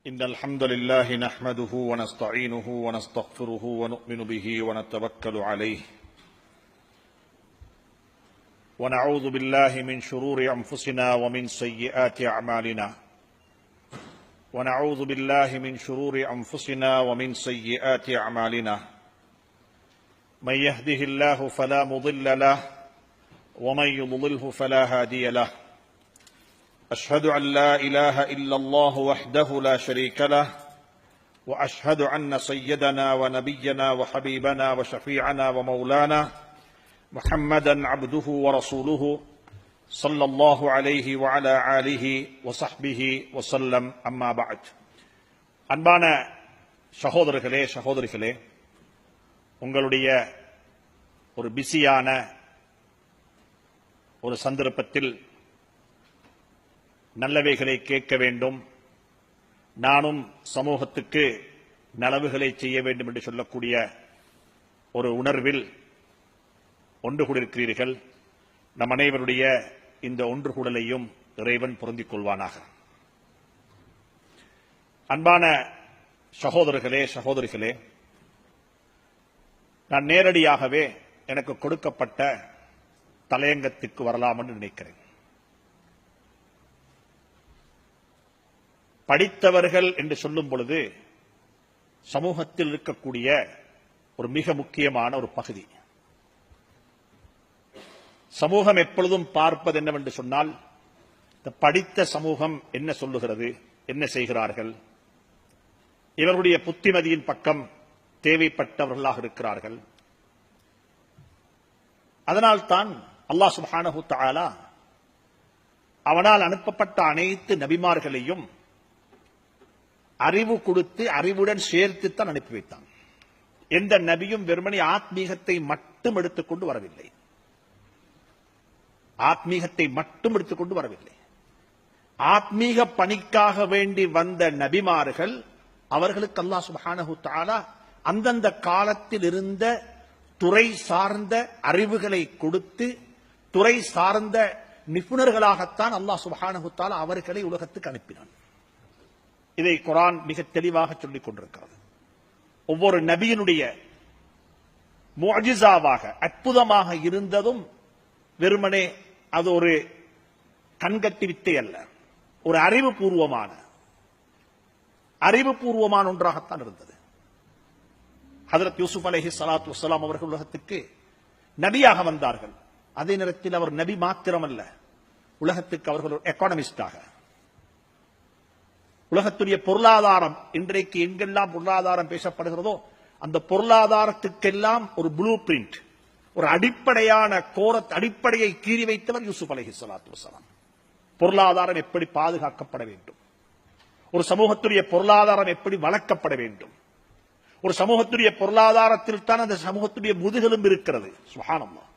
إن الحمد لله نحمده ونستعينه ونستغفره ونؤمن به ونتوكل عليه ونعوذ بالله من شرور أنفسنا ومن سيئات أعمالنا ونعوذ بالله من شرور أنفسنا ومن سيئات أعمالنا من يهده الله فلا مضل له ومن يضلله فلا هادي له أشهد أن لا إله إلا الله وحده لا شريك له وأشهد أن سيدنا ونبينا وحبيبنا وشفيعنا ومولانا محمدا عبده ورسوله صلى الله عليه وعلى آله وصحبه وسلم أما بعد அன்பான சகோதரிகளே உங்களுடைய ஒரு பிஸியான ஒரு சந்தர்ப்பத்தில் நல்லவைகளை கேட்க வேண்டும், நானும் சமூகத்துக்கு நலவுகளை செய்ய வேண்டும் என்று சொல்லக்கூடிய ஒரு உணர்வில் ஒன்று கூடியிருக்கிறீர்கள். நம் அனைவருடைய இந்த ஒன்று கூடலையும் இறைவன் பொருந்திக் கொள்வானாக. அன்பான சகோதரிகளே, நான் நேரடியாகவே எனக்கு கொடுக்கப்பட்ட தலையங்கத்திற்கு வரலாம் என்று நினைக்கிறேன். படித்தவர்கள் என்று சொல்லும் பொழுது சமூகத்தில் இருக்கக்கூடிய ஒரு மிக முக்கியமான ஒரு பகுதி. சமூகம் எப்பொழுதும் பார்ப்பது என்னவென்று சொன்னால், இந்த படித்த சமூகம் என்ன சொல்லுகிறது, என்ன செய்கிறார்கள், இவர்களுடைய புத்திமதியின் பக்கம் தேவைப்பட்டவர்களாக இருக்கிறார்கள். அதனால்தான் அல்லாஹ் சுப்ஹானஹு தஆலா அவனால் அனுப்பப்பட்ட அனைத்து நபிமார்களையும் அறிவு கொடுத்து அறிவுடன் சேர்த்துத்தான் அனுப்பி வைத்தான். எந்த நபியும் வெறுமனே ஆத்மீகத்தை மட்டும் எடுத்துக்கொண்டு வரவில்லை. ஆத்மீக பணிக்காக வேண்டி வந்த நபிமார்கள், அவர்களுக்கு அல்லாஹ் சுப்ஹானஹு தஆலா அந்தந்த காலத்தில் இருந்த துறை சார்ந்த அறிவுகளை கொடுத்து துறை சார்ந்த நிபுணர்களாகத்தான் அல்லாஹ் சுப்ஹானஹு தஆலா அவர்களை உலகத்துக்கு அனுப்பினான். இதை குர்ஆன் மிக தெளிவாக சொல்லிக் கொண்டிருக்கிறது. ஒவ்வொரு நபியினுடைய முஅஜிஸாவாக அற்புதமாக இருந்ததும் வெறுமனே அது ஒரு கண்கட்டி வித்தை அல்ல, ஒரு அறிவுபூர்வமான ஒன்றாகத்தான் இருந்தது. ஹஜ்ரத் யூசுப் அலைஹிஸ்ஸலாத்து வஸ்ஸலாம் அவர்கள் உலகத்துக்கு நபியாக வந்தார்கள். அதே நேரத்தில் அவர் நபி மாத்திரமல்ல, உலகத்துக்கு அவர்கள் ஒரு எக்கானமிஸ்டாக, உலகத்துடைய பொருளாதாரம் இன்றைக்கு எங்கெல்லாம் பொருளாதாரம் பேசப்படுகிறதோ அந்த பொருளாதாரத்துக்கெல்லாம் ஒரு ப்ளூ பிரிண்ட், ஒரு அடிப்படையை கீறி வைத்தவர் யூசுப் அலைஹிஸ்ஸலாத்து வஸ்ஸலாம். பொருளாதாரம் எப்படி பாதுகாக்கப்பட வேண்டும், ஒரு சமூகத்துடைய பொருளாதாரம் எப்படி வளர்க்கப்பட வேண்டும், ஒரு சமூகத்துடைய பொருளாதாரத்தில் தான் அந்த சமூகத்துடைய முதுகெலும்பு இருக்கிறது. சுப்ஹானல்லாஹ்.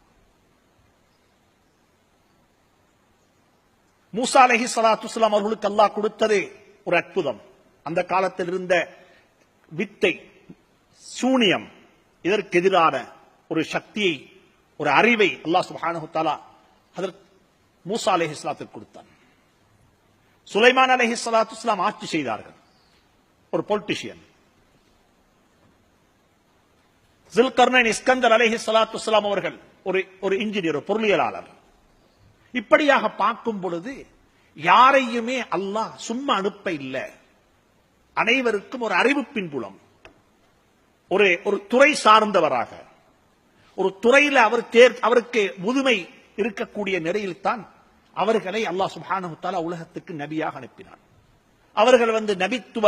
மூசா அலைஹிஸ்ஸலாத்து வஸ்ஸலாம் அவர்களுக்கு அல்லாஹ் கொடுத்தது ஒரு அற்புதம். அந்த காலத்தில் இருந்த வித்தை, சூனியம், இதற்கு எதிரான ஒரு சக்தியை, ஒரு அறிவை அல்லாஹ் சுப்ஹானஹு தஆலா ஹஜ்ரத் மூசா அலைஹிஸ்ஸலாத்துக்கு கொடுத்தான். சுலைமான் அலைஹிஸ்ஸலாத்து வஸ்ஸலாம் ஆட்சி செய்தார்கள், ஒரு பொலிட்டிஷியன். ஸுல்கர்னைன் இஸ்கந்தர் அலைஹிஸ்ஸலாத்து வஸ்ஸலாம் அவர்கள் ஒரு இன்ஜினியர், பொருளியலாளர். இப்படியாக பார்க்கும் பொழுது யாரையுமே அல்லாஹ் சும்மா அனுப்ப இல்லை. அனைவருக்கும் ஒரு அறிவு பின்புலம், ஒரு துறை சார்ந்தவராக, ஒரு துறையில் அவருக்கு முதுமை இருக்கக்கூடிய நிலையில் தான் அவர்களை அல்லாஹ் சுப்ஹானஹு தஆலா உலகத்துக்கு நபியாக அனுப்பினார். அவர்கள் நபித்துவ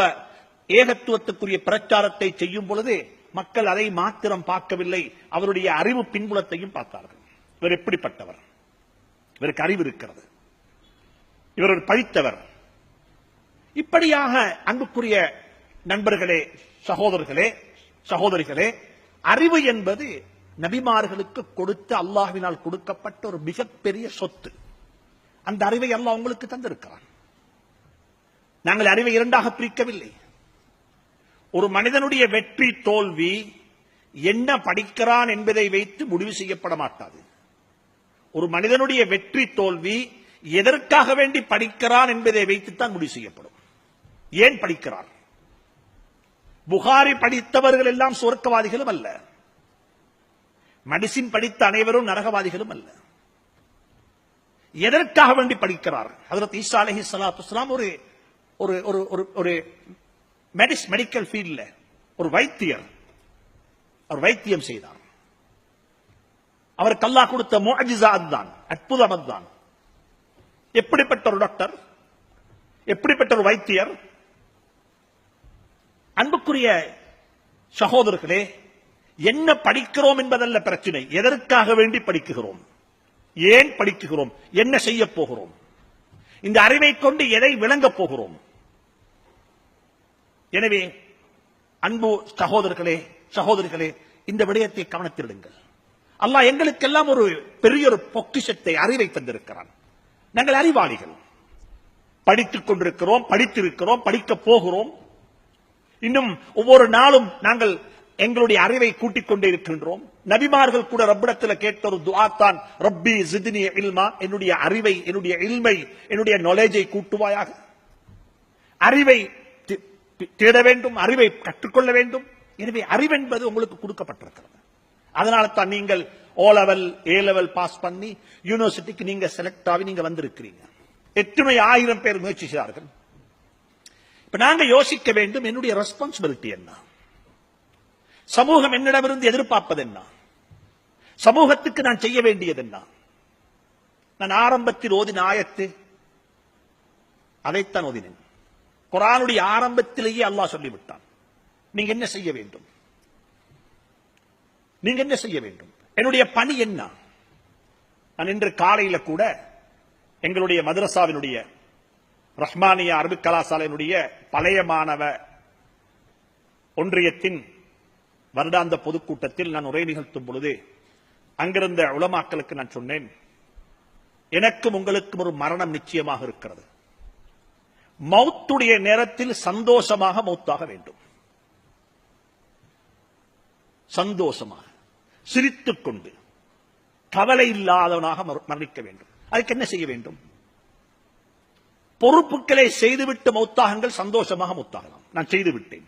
ஏகத்துவத்துக்குரிய பிரச்சாரத்தை செய்யும் பொழுது மக்கள் அதை மாத்திரம் பார்க்கவில்லை, அவருடைய அறிவு பின்புலத்தையும் பார்த்தார்கள். இவர் எப்படிப்பட்டவர், இவருக்கு அறிவு இருக்கிறது, இவர் ஒரு படித்தவர். இப்படியாக அன்புக்குரிய நண்பர்களே, சகோதரிகளே, அறிவு என்பது நபிமார்களுக்கு கொடுத்த அல்லாஹ்வினால் கொடுக்கப்பட்ட ஒரு மிகப்பெரிய சொத்து. அந்த அறிவை அல்லாஹ் உங்களுக்கு தந்திருக்கிறான். நாங்கள் அறிவை இரண்டாக பிரிக்கவில்லை. ஒரு மனிதனுடைய வெற்றி தோல்வி என்ன படிக்கிறான் என்பதை வைத்து முடிவு செய்யப்பட மாட்டாது. ஒரு மனிதனுடைய வெற்றி தோல்வி எதற்காக வேண்டி படிக்கிறான் என்பதை வைத்துத்தான் முடிவு செய்யப்படும். ஏன் படிக்கிறார், புகாரி படித்தவர்கள் எல்லாம் சொர்க்கவாதிகளும் அல்ல, மெடிசின் படித்த அனைவரும் நரகவாதிகளும் அல்ல. எதற்காக வேண்டி படிக்கிறார்? ஹஜ்ரத் ஈசா அலைஹிஸ்ஸலாத்து வஸ்ஸலாம் ஒரு மெடிக்கல் ஃபீல்ட்ல ஒரு வைத்தியர், அவர் வைத்தியம் செய்தார். அவருக்கு அல்லாஹ் கொடுத்த முஅஜிஸா அதுதான், அற்புதம் அதுதான். எப்படிப்பட்ட ஒரு டாக்டர், எப்படிப்பட்ட ஒரு வைத்தியர்! அன்புக்குரிய சகோதரர்களே, என்ன படிக்கிறோம் என்பதல்ல பிரச்சனை, எதற்காக வேண்டி படிக்குகிறோம், ஏன் படிக்குகிறோம், என்ன செய்ய போகிறோம், இந்த அறிவை கொண்டு எதை விளங்கப் போகிறோம். எனவே அன்பு சகோதரிகளே, இந்த விடயத்தை கவனத்திலிடுங்கள். அல்லாஹ் எங்களுக்கெல்லாம் ஒரு பெரிய ஒரு பொக்கிஷத்தை, அறிவை தந்திருக்கிறான். நாங்கள் அறிவாளிகள், படித்துக் கொண்டிருக்கிறோம், படித்திருக்கிறோம், படிக்க போகிறோம். இன்னும் ஒவ்வொரு நாளும் நாங்கள் எங்களுடைய அறிவை கூட்டிக் கொண்டே இருக்கின்றோம். நபிமார்கள் கூட ரப்பிடத்தில் கேட்ட ஒரு துஆ தான், ரப்பி ஜித்னி இல்மா, என்னுடைய அறிவை, என்னுடைய இல்மை, என்னுடைய நாலேஜை கூட்டுவாயாக. அறிவை தேட வேண்டும், அறிவை கற்றுக்கொள்ள வேண்டும். எனவே அறிவென்பது உங்களுக்கு கொடுக்கப்பட்டிருக்கிறது. அதனால தான் நீங்கள் O level, A level pass பண்ணி யூனிவர்சிட்டிக்கு நீங்க செலக்ட் ஆகி நீங்க வந்திருக்கிறீங்க. எத்தனை ஆயிரம் பேர் முயற்சி செய்தார்கள். இப்ப நாங்க யோசிக்க வேண்டும், என்னுடைய ரெஸ்பான்சிபிலிட்டி என்ன, சமூகம் என்னிடமிருந்து எதிர்பார்ப்பது என்ன, சமூகத்துக்கு நான் செய்ய வேண்டியது என்ன. நான் ஆரம்பத்தில் ஓதின ஆயத்து அதைத்தான் ஓதினேன். குர்ஆனுடைய ஆரம்பத்திலேயே அல்லாஹ் சொல்லிவிட்டான், நீங்க என்ன செய்ய வேண்டும், நீங்க என்ன செய்ய வேண்டும், என்னுடைய பணி என்ன. நான் இன்று காலையில கூட எங்களுடைய மதரசாவினுடைய ரஹ்மானியா அரபிக் கலாசாலையினுடைய பழைய மாணவ ஒன்றியத்தின் வருடாந்த பொதுக்கூட்டத்தில் நான் உரை நிகழ்த்தும் பொழுது அங்கிருந்த உலமாக்களுக்கு நான் சொன்னேன், எனக்கும் உங்களுக்கும் ஒரு மரணம் நிச்சயமாக இருக்கிறது. மௌத்துடைய நேரத்தில் சந்தோஷமாக மௌத்தாக வேண்டும், சந்தோஷமாக சிரித்துக் கொண்டு கவலை இல்லாதவனாக மரணிக்க வேண்டும். அதுக்கு என்ன செய்ய வேண்டும்? பொறுப்புகளை செய்துவிட்டு மௌத்தாகங்கள், சந்தோஷமாக மௌத்தாகலாம். நான் செய்துவிட்டேன்.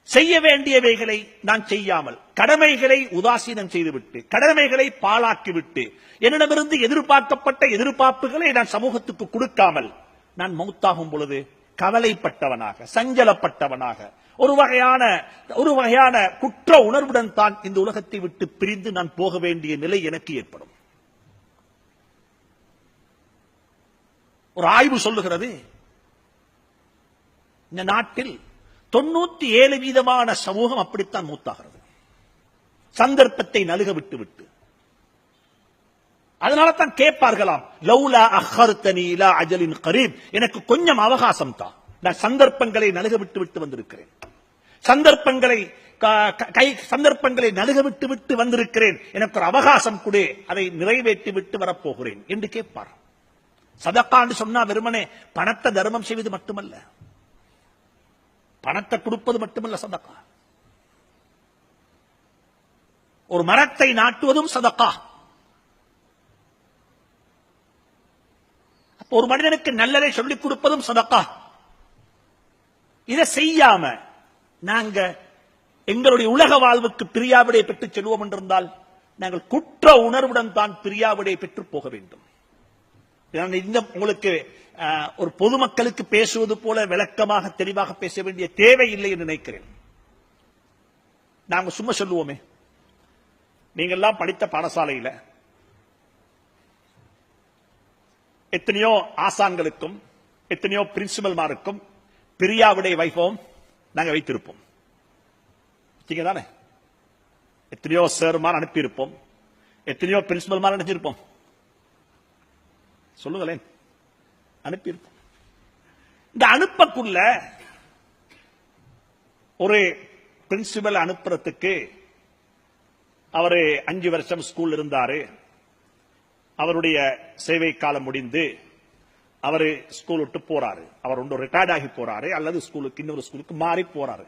செய்ய வேண்டியவைகளை நான் செய்யாமல், கடமைகளை உதாசீனம் செய்துவிட்டு, கடமைகளை பாழாக்கிவிட்டு, என்னிடமிருந்து எதிர்பார்க்கப்பட்ட எதிர்பார்ப்புகளை நான் சமூகத்துக்கு கொடுக்காமல் நான் மௌத்தாகும் பொழுது கவலைப்பட்டவனாக, சஞ்சலப்பட்டவனாக, ஒரு வகையான குற்ற உணர்வுடன் தான் இந்த உலகத்தை விட்டு பிரிந்து நான் போக வேண்டிய நிலை எனக்கு ஏற்படும். ஒரு ஆய்வு சொல்லுகிறது, இந்த நாட்டில் 97% சமூகம் அப்படித்தான் மூத்தாகிறது, சந்தர்ப்பத்தை நழுக விட்டு. அதனால தான் கேட்பார்களாம், லௌலா அஹர்தனி இலா அஜலின் கரீப், எனக்கு கொஞ்சம் அவகாசம் தான், நான் சந்தர்ப்பங்களை நழுக விட்டு வந்திருக்கிறேன், சந்தர்ப்பங்களை நழுக விட்டு வந்திருக்கிறேன், எனக்கு ஒரு அவகாசம் கொடு, அதை நிறைவேற்றி விட்டு வரப்போகிறேன் என்று கேட்பார். சதகான்னு சொன்னா வெறுமனே பணத்தை தர்மம் செய்வது மட்டுமல்ல, பணத்தை கொடுப்பது மட்டுமல்ல சதகா. ஒரு மரத்தை நாட்டுவதும் சதகா. ஒரு மனிதனுக்கு நல்லதை சொல்லிக் கொடுப்பதும் சதகா. இதை செய்யாம நாங்க எங்களுடைய உலக வாழ்வுக்கு பிரியாவிடை பெற்று செல்வோம் என்றிருந்தால் நாங்கள் குற்ற உணர்வுடன் தான் பிரியாவிடை பெற்று போக வேண்டும். உங்களுக்கு ஒரு பொதுமக்களுக்கு பேசுவது போல விளக்கமாக தெளிவாக பேச வேண்டிய தேவையில்லை என்று நினைக்கிறேன். நாங்க சும்மா சொல்லுவோமே, நீங்க எல்லாம் படித்த பாடசாலையில் எத்தனையோ ஆசான்களுக்கும் எத்தனையோ பிரின்சிபல்மாருக்கும் பிரியாவிடை வைபவம் நாங்கள் வைத்திருப்போம் தானே. எத்தனையோ சேர்மார் அனுப்பியிருப்போம், எத்தனையோ பிரின்சிபல்மார் அனுப்பியிருப்போம், சொல்லுங்களேன், அனுப்பியிருப்போம். இந்த அனுப்பக்குள்ள ஒரு பிரின்சிபல் அனுப்புறதுக்கு அவரு 5 வருஷம் ஸ்கூல் இருந்தாரு, அவருடைய சேவை காலம் முடிந்து அவரு ஸ்கூல் விட்டு போறாரு, அவர் ஒன்று ரிட்டையர்ட் ஆகி போறாரு அல்லது ஸ்கூலுக்கு இன்னொரு ஸ்கூலுக்கு மாறி போறாரு,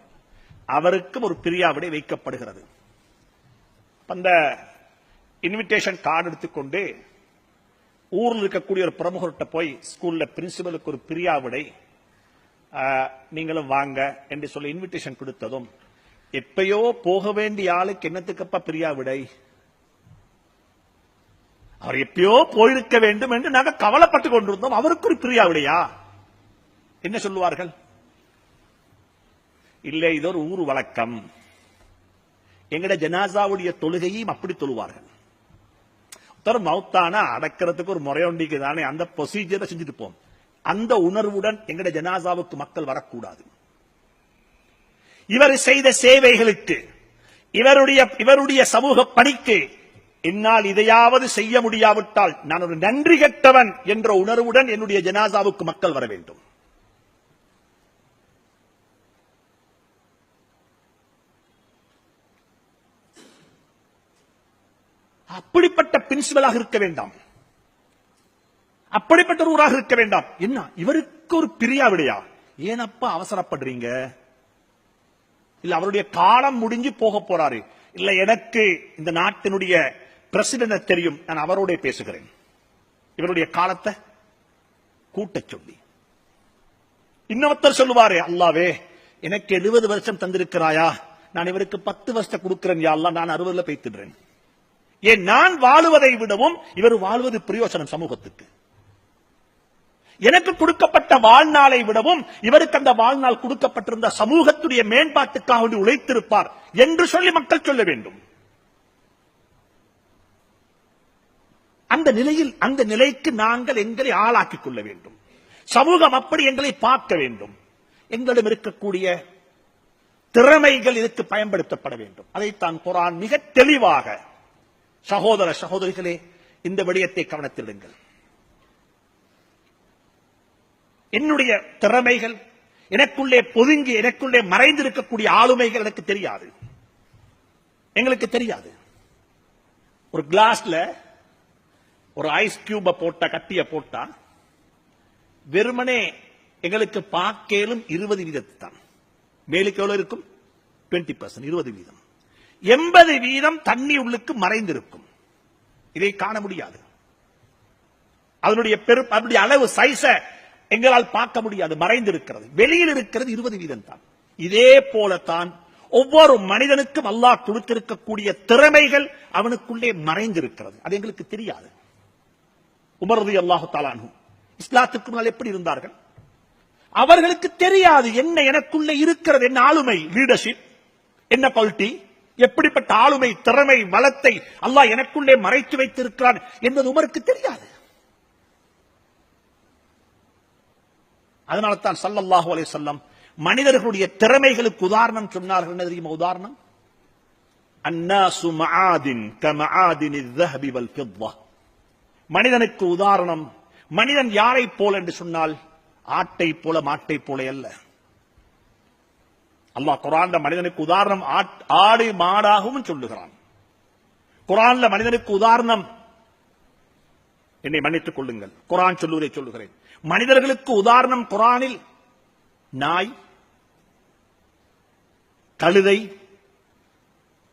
அவருக்கும் ஒரு பிரியாவிடை வைக்கப்படுகிறது. அந்த இன்விடேஷன் கார்டு எடுத்துக்கொண்டு ஊரில் இருக்கக்கூடிய ஒரு பிரமுகர்கிட்ட போய் ஸ்கூல்ல பிரின்சிபலுக்கு ஒரு பிரியாவிடை நீங்களும் வாங்க என்று சொல்லி இன்விடேஷன் கொடுத்ததும், எப்பயோ போக வேண்டிய ஆளுக்கு என்னத்துக்கப்பா பிரியா விடை? அவர் எப்பயோ போயிருக்க வேண்டும் என்று நாங்கள் கவலைப்பட்டுக் கொண்டிருந்தோம், அவருக்கு ஒரு பிரியா விடையா? என்ன சொல்லுவார்கள்? இல்லை, இது ஒரு ஊர் வழக்கம். எங்கட ஜனாசாவுடைய தொழுகையும் அப்படி தொழுவார்கள். மௌத்தானா அடக்கிறதுக்கு ஒரு முறையொண்டிக்கு தானே, அந்த ப்ரொசீஜரை செஞ்சுட்டு போம். அந்த உணர்வுடன் எங்கட ஜனாசாவுக்கு மக்கள் வரக்கூடாது. இவர் செய்த சேவைகளுக்கு, இவருடைய சமூக பணிக்கு என்னால் இதையாவது செய்ய முடியாவிட்டால் நான் ஒரு நன்றி கெட்டவன் என்ற உணர்வுடன் என்னுடைய ஜனாசாவுக்கு மக்கள் வர வேண்டும். அப்படிப்பட்ட பிரின்சிபலாக இருக்க வேண்டாம், அப்படிப்பட்ட ஒரு ஊராக இருக்க வேண்டாம். என்ன இவருக்கு ஒரு பிரியா விடையா? ஏனப்பா அவசரப்படுறீங்க? இல்ல அவருடைய காலம் முடிஞ்சு போக போறாரு. இல்ல எனக்கு இந்த நாட்டினுடைய பிரசிடென்ட் தெரியும், நான் அவரோட பேசுகிறேன். இவருடைய காலத்தை கூட்ட சொல்லி இன்னொருத்தர் சொல்லுவாரு, அல்லாவே எனக்கு 70 வருஷம் தந்திருக்கிறாயா, நான் இவருக்கு 10 வருஷத்தை கொடுக்கிறேன் யா அல்லாஹ், நான் 60ல பேய்த்திடுறேன். ஏன் நான் வாழுவதை விடவும் இவர் வாழ்வது பிரயோஜனம் சமூகத்துக்கு. எனக்கு கொடுக்கப்பட்ட வாழ்நாளை விடவும் இவருக்கு அந்த வாழ்நாள் கொடுக்கப்பட்டிருந்த சமூகத்துடைய மேம்பாட்டுக்காக உழைத்திருப்பார் என்று சொல்லி மக்கள் சொல்ல வேண்டும். அந்த நிலைக்கு நாங்கள் எங்களை ஆளாக்கிக் கொள்ள வேண்டும். சமூகம் அப்படி எங்களை பார்க்க வேண்டும். எங்களிடம் இருக்கக்கூடிய திறமைகள் இதற்கு பயன்படுத்தப்பட வேண்டும். அதைத்தான் குர்ஆன் மிக தெளிவாக, சகோதர சகோதரிகளே, இந்த விடயத்தை கவனத்திடுங்கள். என்னுடைய திறமைகள், எனக்குள்ளே பொதுங்கி எனக்குள்ளே மறைந்திருக்கக்கூடிய ஆளுமைகள் எனக்கு தெரியாது, எங்களுக்கு தெரியாது. ஒரு கிளாஸ்ல ஒரு ஐஸ் கியூப போட்டா, கட்டிய போட்டா, வெறுமனே எங்களுக்கு பார்க்கலும் 20 வீதத்தை தான். மேலுக்கு எவ்வளவு இருக்கும்? 20%, 20 வீதம். 80 வீதம் தண்ணி உள்ளுக்கு மறைந்திருக்கும். இதை காண முடியாது. அதனுடைய அளவு சைஸ எங்களால் பார்க்க முடியாது, மறைந்திருக்கிறது. வெளியில் இருக்கிறது 20 வீதம் தான். இதே போலத்தான் ஒவ்வொரு மனிதனுக்கும் அல்லாஹ் கொடுத்திருக்கக்கூடிய திறமைகள் அவனுக்குள்ளே மறைந்திருக்கிறது. அது எங்களுக்கு தெரியாது. உமர் ரலியல்லாஹு தஆலா அன்ஹு இஸ்லாத்துக்கு முன்னால் எப்படி இருந்தார்கள்? அவர்களுக்கு தெரியாது என்ன எனக்குள்ளே இருக்கிறது, என்ன ஆளுமை, லீடர்ஷிப், என்ன குவாலிட்டி, எப்படிப்பட்ட ஆளுமை, திறமை, வளத்தை அல்லாஹ் எனக்குள்ளே மறைத்து வைத்திருக்கிறான் என்பது உமருக்கு தெரியாது. அதனால தான் ஸல்லல்லாஹு அலைஹி வஸல்லம் மனிதர்களுடைய திறமைகளுக்கு உதாரணம் சொன்னார்கள். என்ன தெரியுமா உதாரணம்? அன்னாசு மஆதின் கமஆதினில் ذهب والفضة. மனிதனுக்கு உதாரணம், மனிதன் யாரை போல என்று சொன்னால் ஆட்டை போல, மாட்டை போல அல்ல. அல்லாஹ் குர்ஆன்ல மனிதனுக்கு உதாரணம் ஆடு மாடாகவும் சொல்லுகிறான். குர்ஆன்ல மனிதனுக்கு உதாரணம், என்னை மன்னித்துக் கொள்ளுங்கள், குர்ஆன் சொல்லுவதை சொல்லுகிறேன். மனிதர்களுக்கு உதாரணம் குர்ஆனில் நாய், கழுதை.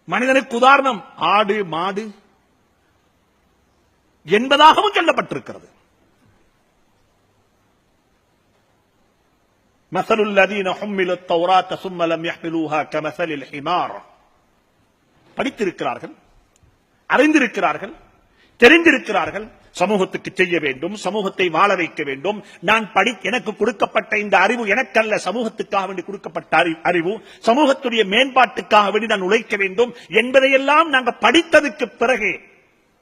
மனிதனுக்கு உதாரணம் ஆடு, மாடு என்பதாகவும் சொல்லப்பட்டிருக்கிறது. مثل الذين حملوا التوراة ثم لم يحملوها كمثل الحمار. படித்திருக்கிறார்கள், அறிந்திருக்கிறார்கள், தெரிந்திருக்கிறார்கள், சமூகத்துக்கு செய்ய வேண்டும், சமூகத்தை வாழ வைக்க வேண்டும். நான் எனக்கு கொடுக்கப்பட்ட இந்த அறிவு எனக்கல்ல, சமூகத்துக்காக வேண்டி கொடுக்கப்பட்ட அறிவு, சமூகத்துடைய மேம்பாட்டுக்காக வேண்டி நான் உழைக்க வேண்டும் என்பதையெல்லாம் நாங்கள் படித்ததுக்கு பிறகு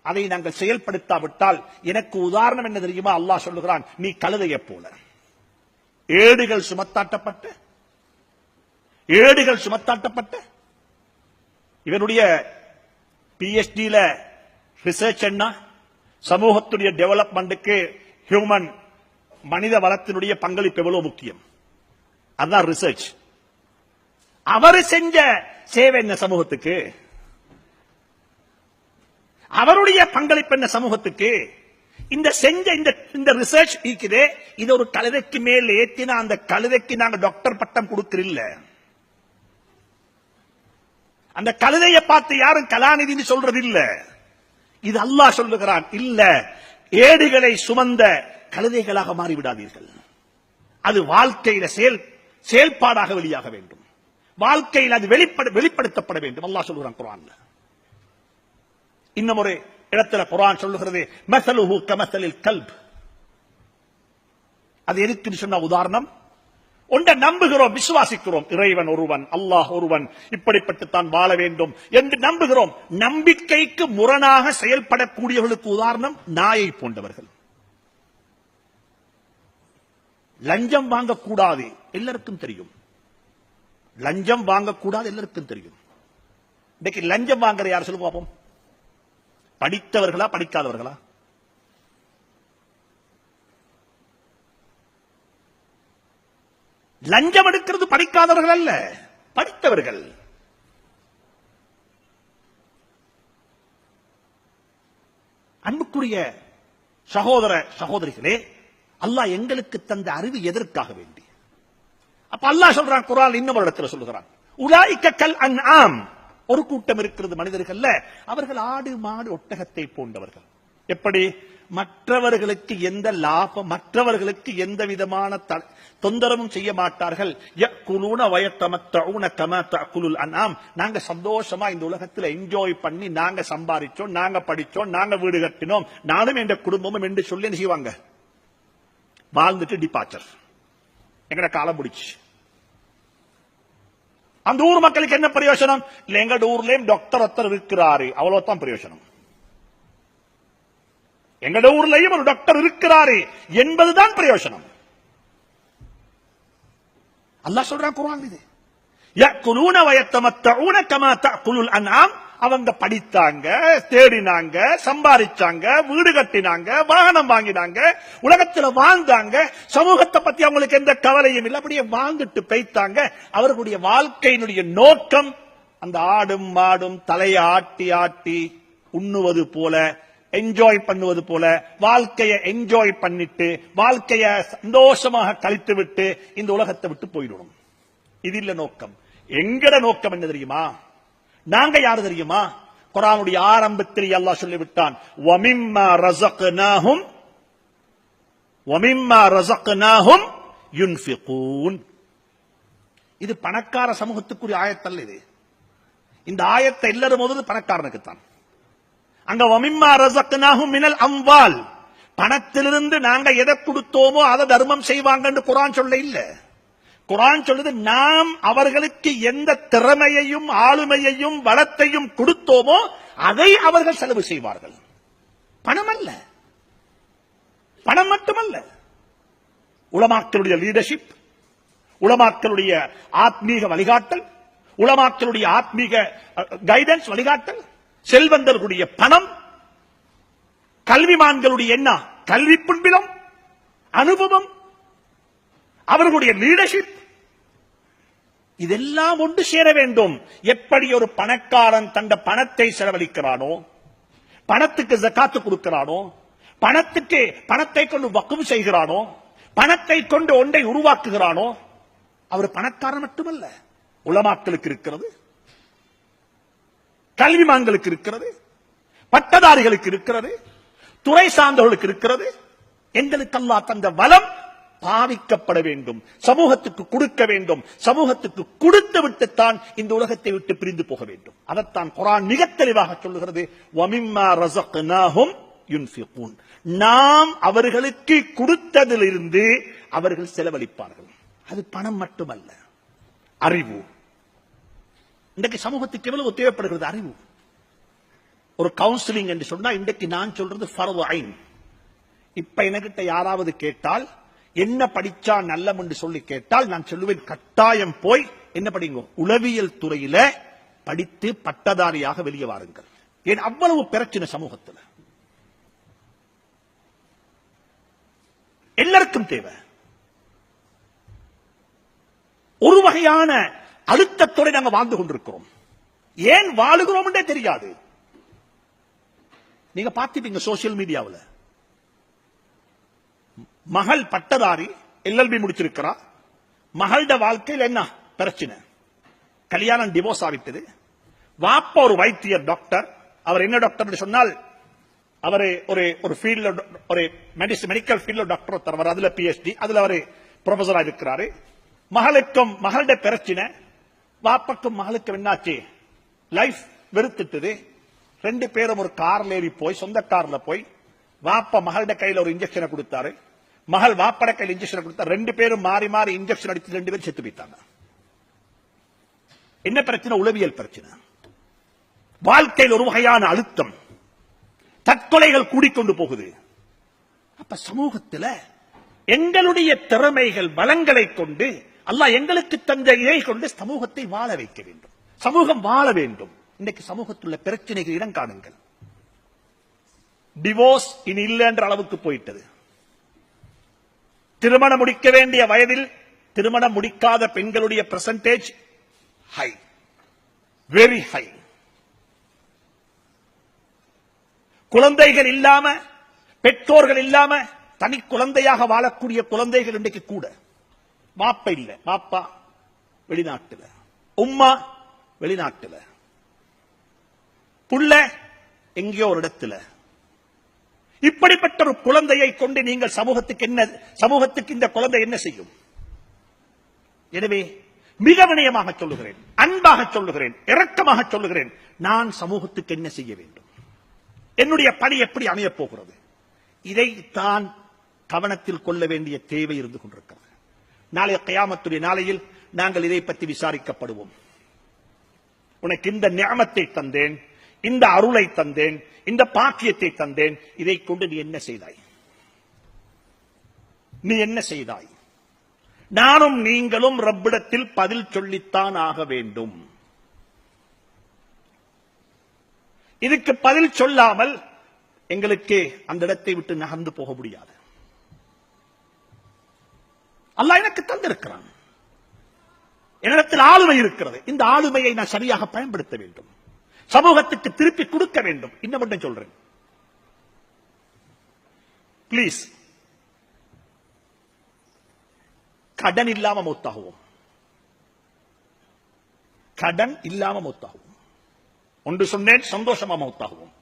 அதை நாங்கள் செயல்படுத்தாவிட்டால் எனக்கு உதாரணம் என்ன தெரியுமா? அல்லாஹ் சொல்லுகிறான், நீ கழுதையை போல. ஏடுகள் சுமத்தாட்டப்பட்ட இவனுடைய PhD ரிசர்ச் என்ன? சமூகத்துடைய டெவலப்மெண்ட்டுக்கு ஹியூமன் மனித வளத்தினுடைய பங்களிப்பு எவ்வளவு முக்கியம், அதுதான் ரிசர்ச். அவர் செஞ்ச சேவை என்ன சமூகத்துக்கு? அவருடைய பங்களிப்பு என்ன சமூகத்துக்கு? இந்த ரிசர்ச் இருக்குது. இது ஒரு கழுதைக்கு மேல் ஏத்தினா அந்த கழுதைக்கு நாங்க டாக்டர் பட்டம் கொடுக்கறில்ல. அந்த கழுதையை பார்த்து யாரும் கலாநிதினு சொல்றது இல்ல. இது அல்லாஹ் சொல்லுகிறான், இல்ல, ஏடுகளை சுமந்த கழுதைகளாக மாறிவிடாதீர்கள். அது வாழ்க்கையில செயல்பாடாக வெளியாக வேண்டும். வாழ்க்கையில் அது வெளிப்படுத்தப்பட வேண்டும். அல்லாஹ் சொல்கிறான் குர்ஆன்ல. இன்னும் ஒரு இடத்துல குர்ஆன் சொல்லுகிறது மஸலுஹு கமஸலில் கல்ப். அது எதுக்குன்னு சொன்ன உதாரணம், ஒன்றை நம்புகிறோம், விசுவாசிக்கிறோம், இறைவன் ஒருவன், அல்லாஹ் ஒருவன், இப்படிப்பட்டு தான் வாழ வேண்டும் என்று நம்புகிறோம். நம்பிக்கைக்கு முரணாக செயல்படக்கூடியவர்களுக்கு உதாரணம் நாயை போன்றவர்கள். லஞ்சம் வாங்கக்கூடாது எல்லாருக்கும் தெரியும். லஞ்சம் வாங்கக்கூடாது எல்லாருக்கும் தெரியும். இன்னைக்கு லஞ்சம் வாங்குற யார் சொல்லுங்க பாப்போம்? படித்தவர்களா படிக்காதவர்களா? லஞ்சம் எடுக்கிறது படிக்காதவர்கள் அல்ல, படித்தவர்கள். அன்புக்குரிய சகோதர சகோதரிகளே, அல்லாஹ் எங்களுக்கு தந்த அறிவு எதற்காக வேண்டி? அப்ப அல்லாஹ் சொல்றான் குர்ஆன் இன்னும் ஒரு இடத்துல சொல்லுகிறான், உலாயிக கல் அன்ஆம். ஒரு கூட்டம் இருக்கிறது மனிதர்கள்ல, அவர்கள் ஆடு மாடு ஒட்டகத்தை போன்றவர்கள். எப்படி? மற்றவர்களுக்கு எந்த லாபம், மற்றவர்களுக்கு எந்த விதமான தொந்தரவும் செய்ய மாட்டார்கள். யக்குலூன வயத்தமத்தஊன கமா தஅகுலுல் அன்ஆம். நாங்க சந்தோஷமா இந்த உலகத்துல என்ஜாய் பண்ணி நாங்க சம்பாதிச்சோம், நாங்க படிச்சோம், நாங்க வீடு கட்டினோம், நானும் என்ற குடும்பமும் என்று சொல்லி என்ன செய்வாங்க? வாழ்ந்துட்டு டிபார்ச்சர், எங்கட காலம் முடிச்சு. அந்த ஊர் மக்களுக்கு என்ன பிரயோஜனம்? இல்ல எங்க ஊர்லயும் டாக்டர் ஒருத்தர் இருக்கிறாரு, அவ்வளவுதான் பிரயோஜனம். எங்கட ஊர்லயும் ஒரு டாக்டர் இருக்கிறாரு என்பதுதான் பிரயோஜனம். அல்லாஹ் சொல்றான் குர்ஆன் இது, யக்குலூன வயத்தமத்தஊன கமா தஅகுலுல் அன்ஆம். அவங்க படித்தாங்க, தேடினாங்க, சம்பாதிச்சாங்க, வீடு கட்டினாங்க, வாகனம் வாங்கினாங்க, உலகத்தில் வாழ்ந்தாங்க. சமூகத்தை பத்தி அவங்களுக்கு எந்த கவலையும் இல்லை, அப்படியே வாழ்ந்துட்டு போய்த்தாங்க. அவர்களுடைய வாழ்க்கையினுடைய நோக்கம் அந்த ஆடும் மாடும் தலையை ஆட்டி ஆட்டி உண்ணுவது போல, என்ஜாய் பண்ணுவது போல, வாழ்க்கையை என்ஜாய் பண்ணிட்டு வாழ்க்கையை சந்தோஷமாக கழித்து விட்டு இந்த உலகத்தை விட்டு போயிடணும். இது இல்ல நோக்கம். எங்கட நோக்கம் என்ன தெரியுமா? நாங்க யாரு தெரியுமா? குர்ஆனுடைய ஆரம்பத்தில் அல்லாஹ் சொல்லிவிட்டான், வமிம்மா ரஸக்னாஹும் யுன்ஃபிகூன். இது பணக்கார சமூகத்துக்குரிய ஆயத்தல்ல. இது இந்த ஆயத்தை எல்லாரும் முதல்ல பணக்காரனுக்கு தான். அங்க வமிம்மா ரஸக்னாஹும் மினல் அம்வால், பணத்திலிருந்து நாங்க எதை கொடுத்தோமோ அதை தர்மம் செய்வாங்க குர்ஆன் சொல்ல இல்ல. குர்ஆன் சொல்லுது, நாம் அவர்களுக்கு எந்த திறமையையும் ஆளுமையையும் வளத்தையும் கொடுத்தோமோ அதை அவர்கள் செலவு செய்வார்கள். பணம் அல்ல, பணம் மட்டுமல்ல. உலமாக்களுடைய லீடர்ஷிப், உலமாக்களுடைய ஆத்மீக வழிகாட்டல், உலமாக்களுடைய ஆத்மீக கைடன்ஸ் வழிகாட்டல், செல்வந்தர்களுடைய பணம், கல்விமான்களுடைய என்ன கல்வி பின்பிலம், அனுபவம், அவர்களுடைய லீடர்ஷிப், இதெல்லாம் ஒன்று சேர வேண்டும். எப்படி ஒரு பணக்காரன் தந்த பணத்தை செலவழிக்கிறானோ, பணத்துக்கு ஜகாத்து கொடுக்கிறானோ, பணத்தை கொண்டு வக்ஃப் செய்கிறானோ, பணத்தை கொண்டு ஒன்றை உருவாக்குகிறானோ, அவர் பணக்காரன் மட்டுமல்ல. உலமாக்களுக்கு இருக்கிறது, கல்விமான்களுக்கு இருக்கிறது, பட்டதாரிகளுக்கு இருக்கிறது, துறை சார்ந்தவர்களுக்கு இருக்கிறது. எங்களுக்கு அல்லாஹ் தந்த வளம் பாவிக்கப்பட வேண்டும், சமூகத்துக்கு கொடுக்க வேண்டும். சமூகத்துக்கு கொடுத்து விட்டுத்தான் இந்த உலகத்தை விட்டு பிரிந்து போக வேண்டும். அதைத்தான் குர்ஆன் மிக தெளிவாக சொல்லுகிறது, வமிம்மா ரஸக்னாஹும் யுன்ஃபிகூன். நாம் அவர்களுக்கு கொடுத்ததிலிருந்து அவர்கள் செலவழிப்பார்கள். அது பணம் மட்டுமல்ல, அறிவு. இன்றைக்கு சமூகத்துக்கு எவ்வளவு தேவைப்படுகிறது அறிவு. ஒரு கவுன்சிலிங் என்று சொன்னா இன்றைக்கு நான் சொல்றது ஃபர்து ஐன். இப்ப என்கிட்ட யாராவது கேட்டால் என்ன படிச்சா நல்லம் என்று சொல்லி கேட்டால் நான் சொல்லுவேன், கட்டாயம் போய் என்ன படிங்க, உளவியல் துறையில படித்து பட்டதாரியாக வெளியே வாருங்கள். ஏன் அவ்வளவு பிரச்சனை சமூகத்தில் எல்லாருக்கும் தேவை. ஒரு வகையான அழுத்தத்தோடு நாங்கள் வாழ்ந்து கொண்டிருக்கிறோம். ஏன் வாழுகிறோம் என்றே தெரியாது. நீங்க பார்த்துட்டீங்க சோசியல் மீடியாவில், மகள் பட்டதாரி எல்எல்பி முடிச்சிருக்கிறா, மகளோட வாழ்க்கையில் என்ன பிரச்சனை? கல்யாணம் டிவோர்ஸ் ஆகிட்டது. வாப்பா ஒரு வைத்தியர் டாக்டர். அவர் என்ன டாக்டர் சொன்னால், அவர் ஒரு ஃபீல்ட்ல ஒரு மெடிக்கல் ஃபீல்ட்ல டாக்டர் தருவார், அதுல பிஎச்டி, அதுல அவர் ப்ரொஃபஸரா இருக்கிறாரு. மகளுக்கும் மகளுடைய பிரச்சனை, வாப்பக்கும் மகளுக்கும் என்னாச்சு, லைஃப் வெறுத்துட்டது. ரெண்டு பேரும் ஒரு கார்ல ஏறி போய், சொந்த கார்ல போய், வாப்ப மகளுடைய கையில ஒரு இன்ஜெக்ஷனை கொடுத்தாரு, மகள் வாப்பட கையில் இன்ஜெக்ஷன் கொடுத்தாரு. ரெண்டு பேரும் மாறி மாறி இன்ஜெக்ஷன் அடித்து ரெண்டு பேரும் செத்து போயிட்டாங்க. என்ன பிரச்சனை? உளவியல் பிரச்சனை. வாழ்க்கையில் ஒரு வகையான அழுத்தம், தற்கொலைகள் கூடிக்கொண்டு போகுது. அப்ப சமூகத்தில் எங்களுடைய திறமைகள் பலங்களை கொண்டு அல்லாஹ் எங்களுக்கு தந்த இதை கொண்டு சமூகத்தை வாழ வைக்க வேண்டும், சமூகம் வாழ வேண்டும். இன்னைக்கு சமூகத்தில் பிரச்சனைகள் இடம் காணுங்கள். டிவோர்ஸ் இனி இல்லை என்ற அளவுக்கு போயிட்டது. திருமணம் முடிக்க வேண்டிய வயதில் திருமணம் முடிக்காத பெண்களுடைய பெர்சன்டேஜ் ஹை, வெரி ஹை. குழந்தைகள் இல்லாம, பெற்றோர்கள் இல்லாம தனி குழந்தையாக வாழக்கூடிய குழந்தைகள் இன்றைக்கு கூட. மாப்பா இல்ல, மாப்பா வெளிநாட்டுல, உம்மா வெளிநாட்டுல, புள்ள எங்கேயோ ஒரு இடத்துல. இப்படிப்பட்ட ஒரு குழந்தையை கொண்டு நீங்கள் சமூகத்துக்கு இந்த குழந்தை என்ன செய்யும்? எனவே மிக வினயமாக சொல்லுகிறேன், அன்பாக சொல்லுகிறேன், இரக்கமாக சொல்லுகிறேன், நான் சமூகத்துக்கு என்ன செய்ய வேண்டும், என்னுடைய பணி எப்படி அமையப் போகிறது, இதைத்தான் கவனத்தில் கொள்ள வேண்டிய தேவை இருந்து கொண்டிருக்கிறது. நாளைய கியாமத்துடைய நாளையில் நாங்கள் இதை பற்றி விசாரிக்கப்படுவோம். உனக்கு இந்த நியமத்தை தந்தேன், இந்த அருளை தந்தேன், இந்த பாக்கியத்தை தந்தேன், இதை கொண்டு நீ என்ன செய்தாய், நீ என்ன செய்தாய்? நானும் நீங்களும் ரப்பிடத்தில் பதில் சொல்லித்தான் ஆக வேண்டும். இதுக்கு பதில் சொல்லாமல் எங்களுக்கு அந்த இடத்தை விட்டு நகர்ந்து போக முடியாது. அல்லாஹ் எனக்கு தந்திருக்கிறான், என்னிடத்தில் ஆளுமை இருக்கிறது. இந்த ஆளுமையை நான் சரியாக பயன்படுத்த வேண்டும், சமூகத்துக்கு திருப்பி கொடுக்க வேண்டும். இன்னும் மட்டும் சொல்றேன், பிளீஸ், கடன் இல்லாம மௌத்தாகுவோம், கடன் இல்லாம மௌத்தாகுவோம். ஒன்று சொன்னேன், சந்தோஷமா மௌத்தாகுவோம்.